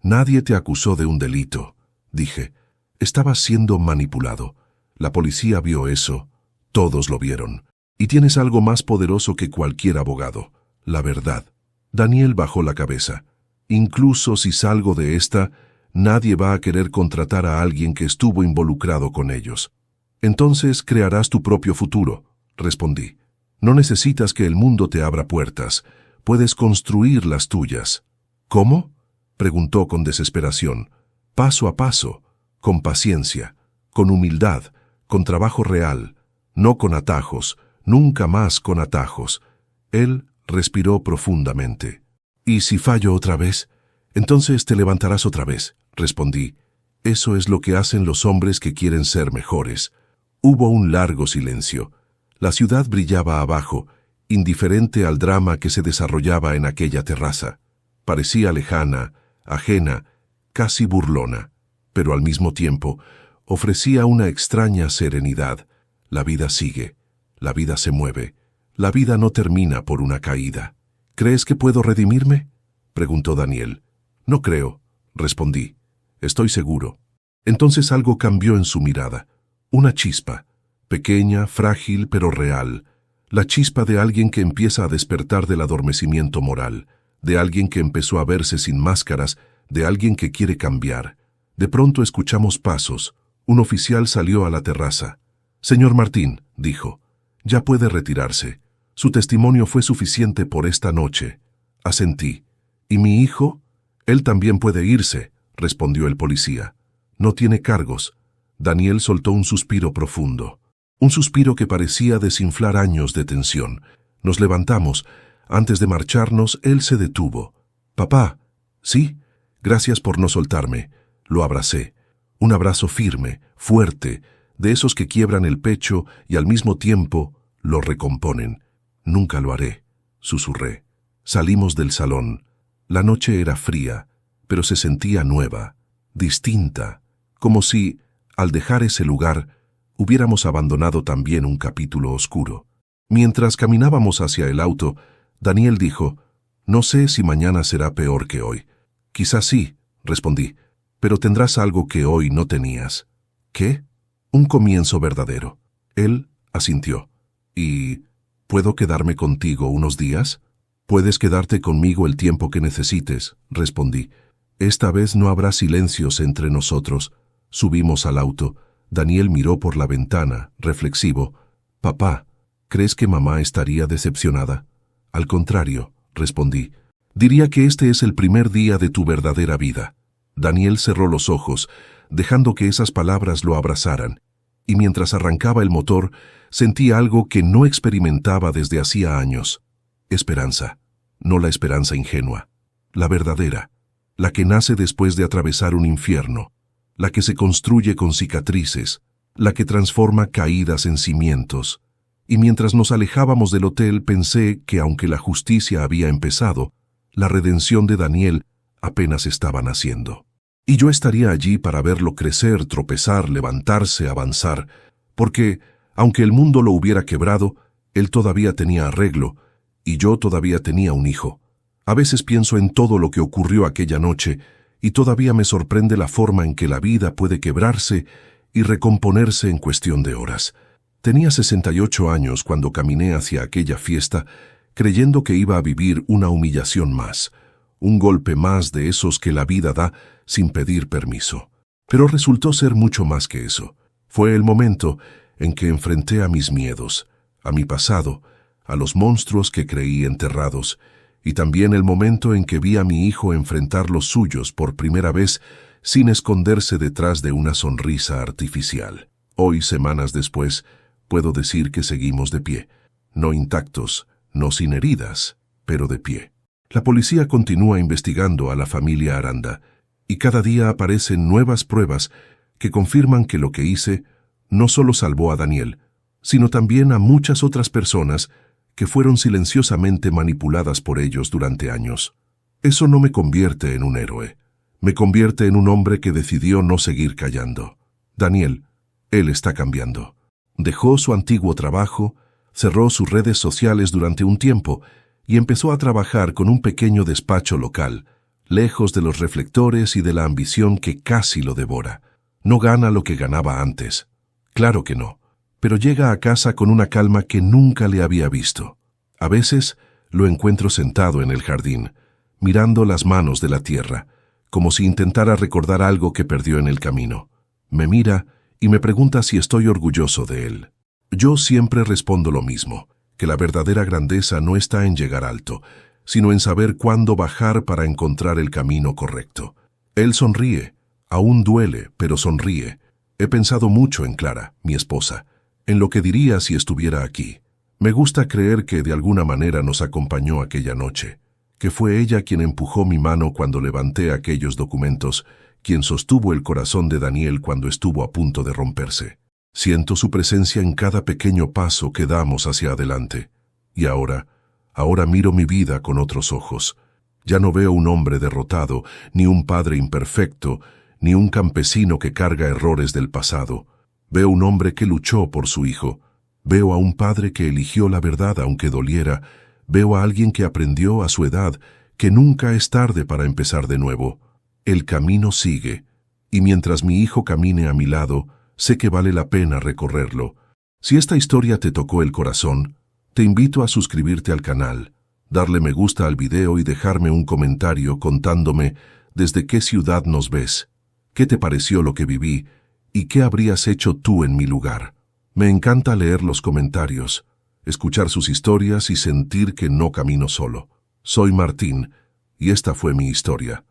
«Nadie te acusó de un delito», dije. «Estabas siendo manipulado. La policía vio eso. Todos lo vieron. Y tienes algo más poderoso que cualquier abogado: la verdad». Daniel bajó la cabeza. «Incluso si salgo de esta, nadie va a querer contratar a alguien que estuvo involucrado con ellos». «Entonces crearás tu propio futuro», respondí. «No necesitas que el mundo te abra puertas. puedes construir las tuyas. ¿Cómo?, preguntó con desesperación. Paso a paso, con paciencia, con humildad, con trabajo real, no con atajos, nunca más con atajos. Él respiró profundamente. ¿Y si fallo otra vez? Entonces te levantarás otra vez, respondí. Eso es lo que hacen los hombres que quieren ser mejores. Hubo un largo silencio. La ciudad brillaba abajo, indiferente al drama que se desarrollaba en aquella terraza. Parecía lejana, ajena, casi burlona, pero al mismo tiempo ofrecía una extraña serenidad. La vida sigue, la vida se mueve, la vida no termina por una caída. ¿Crees que puedo redimirme?, preguntó Daniel. No creo, respondí. Estoy seguro. Entonces algo cambió en su mirada. Una chispa, pequeña, frágil, pero real. La chispa de alguien que empieza a despertar del adormecimiento moral, de alguien que empezó a verse sin máscaras, de alguien que quiere cambiar. De pronto escuchamos pasos. Un oficial salió a la terraza. «Señor Martín», dijo, «ya puede retirarse. Su testimonio fue suficiente por esta noche». Asentí. «¿Y mi hijo?» «Él también puede irse», respondió el policía. «No tiene cargos». Daniel soltó un suspiro profundo. Un suspiro que parecía desinflar años de tensión. Nos levantamos. Antes de marcharnos, él se detuvo. «Papá». «¿Sí?» «Gracias por no soltarme». Lo abracé. Un abrazo firme, fuerte, de esos que quiebran el pecho y al mismo tiempo lo recomponen. «Nunca lo haré», susurré. Salimos del salón. La noche era fría, pero se sentía nueva, distinta, como si, al dejar ese lugar, hubiéramos abandonado también un capítulo oscuro. Mientras caminábamos hacia el auto, Daniel dijo, «No sé si mañana será peor que hoy». «Quizás sí», respondí, «pero tendrás algo que hoy no tenías». «¿Qué?» «Un comienzo verdadero». Él asintió. «¿Y puedo quedarme contigo unos días?» «Puedes quedarte conmigo el tiempo que necesites», respondí. «Esta vez no habrá silencios entre nosotros». Subimos al auto. Daniel miró por la ventana, reflexivo. «Papá, ¿crees que mamá estaría decepcionada?» «Al contrario», respondí. «Diría que este es el primer día de tu verdadera vida». Daniel cerró los ojos, dejando que esas palabras lo abrazaran, y mientras arrancaba el motor, sentí algo que no experimentaba desde hacía años. Esperanza, no la esperanza ingenua, la verdadera, la que nace después de atravesar un infierno, la que se construye con cicatrices, la que transforma caídas en cimientos. Y mientras nos alejábamos del hotel pensé que aunque la justicia había empezado, la redención de Daniel apenas estaba naciendo. Y yo estaría allí para verlo crecer, tropezar, levantarse, avanzar, porque, aunque el mundo lo hubiera quebrado, él todavía tenía arreglo, y yo todavía tenía un hijo. A veces pienso en todo lo que ocurrió aquella noche, y todavía me sorprende la forma en que la vida puede quebrarse y recomponerse en cuestión de horas. Tenía 68 años cuando caminé hacia aquella fiesta, creyendo que iba a vivir una humillación más, un golpe más de esos que la vida da sin pedir permiso. Pero resultó ser mucho más que eso. Fue el momento en que enfrenté a mis miedos, a mi pasado, a los monstruos que creí enterrados, y también el momento en que vi a mi hijo enfrentar los suyos por primera vez sin esconderse detrás de una sonrisa artificial. Hoy, semanas después, puedo decir que seguimos de pie, no intactos, no sin heridas, pero de pie. La policía continúa investigando a la familia Aranda, y cada día aparecen nuevas pruebas que confirman que lo que hice no solo salvó a Daniel, sino también a muchas otras personas que fueron silenciosamente manipuladas por ellos durante años. Eso no me convierte en un héroe, me convierte en un hombre que decidió no seguir callando. Daniel, él está cambiando. Dejó su antiguo trabajo, cerró sus redes sociales durante un tiempo y empezó a trabajar con un pequeño despacho local, lejos de los reflectores y de la ambición que casi lo devora. No gana lo que ganaba antes. Claro que no. Pero llega a casa con una calma que nunca le había visto. A veces lo encuentro sentado en el jardín, mirando las manos de la tierra, como si intentara recordar algo que perdió en el camino. Me mira y me pregunta si estoy orgulloso de él. Yo siempre respondo lo mismo, que la verdadera grandeza no está en llegar alto, sino en saber cuándo bajar para encontrar el camino correcto. Él sonríe. Aún duele, pero sonríe. He pensado mucho en Clara, mi esposa, en lo que diría si estuviera aquí. Me gusta creer que de alguna manera nos acompañó aquella noche, que fue ella quien empujó mi mano cuando levanté aquellos documentos, quien sostuvo el corazón de Daniel cuando estuvo a punto de romperse. Siento su presencia en cada pequeño paso que damos hacia adelante. Y ahora miro mi vida con otros ojos. Ya no veo un hombre derrotado, ni un padre imperfecto, ni un campesino que carga errores del pasado. Veo un hombre que luchó por su hijo. Veo a un padre que eligió la verdad aunque doliera. Veo a alguien que aprendió a su edad que nunca es tarde para empezar de nuevo. El camino sigue, y mientras mi hijo camine a mi lado, sé que vale la pena recorrerlo. Si esta historia te tocó el corazón, te invito a suscribirte al canal, darle me gusta al video y dejarme un comentario contándome desde qué ciudad nos ves, qué te pareció lo que viví y qué habrías hecho tú en mi lugar. Me encanta leer los comentarios, escuchar sus historias y sentir que no camino solo. Soy Martín, y esta fue mi historia.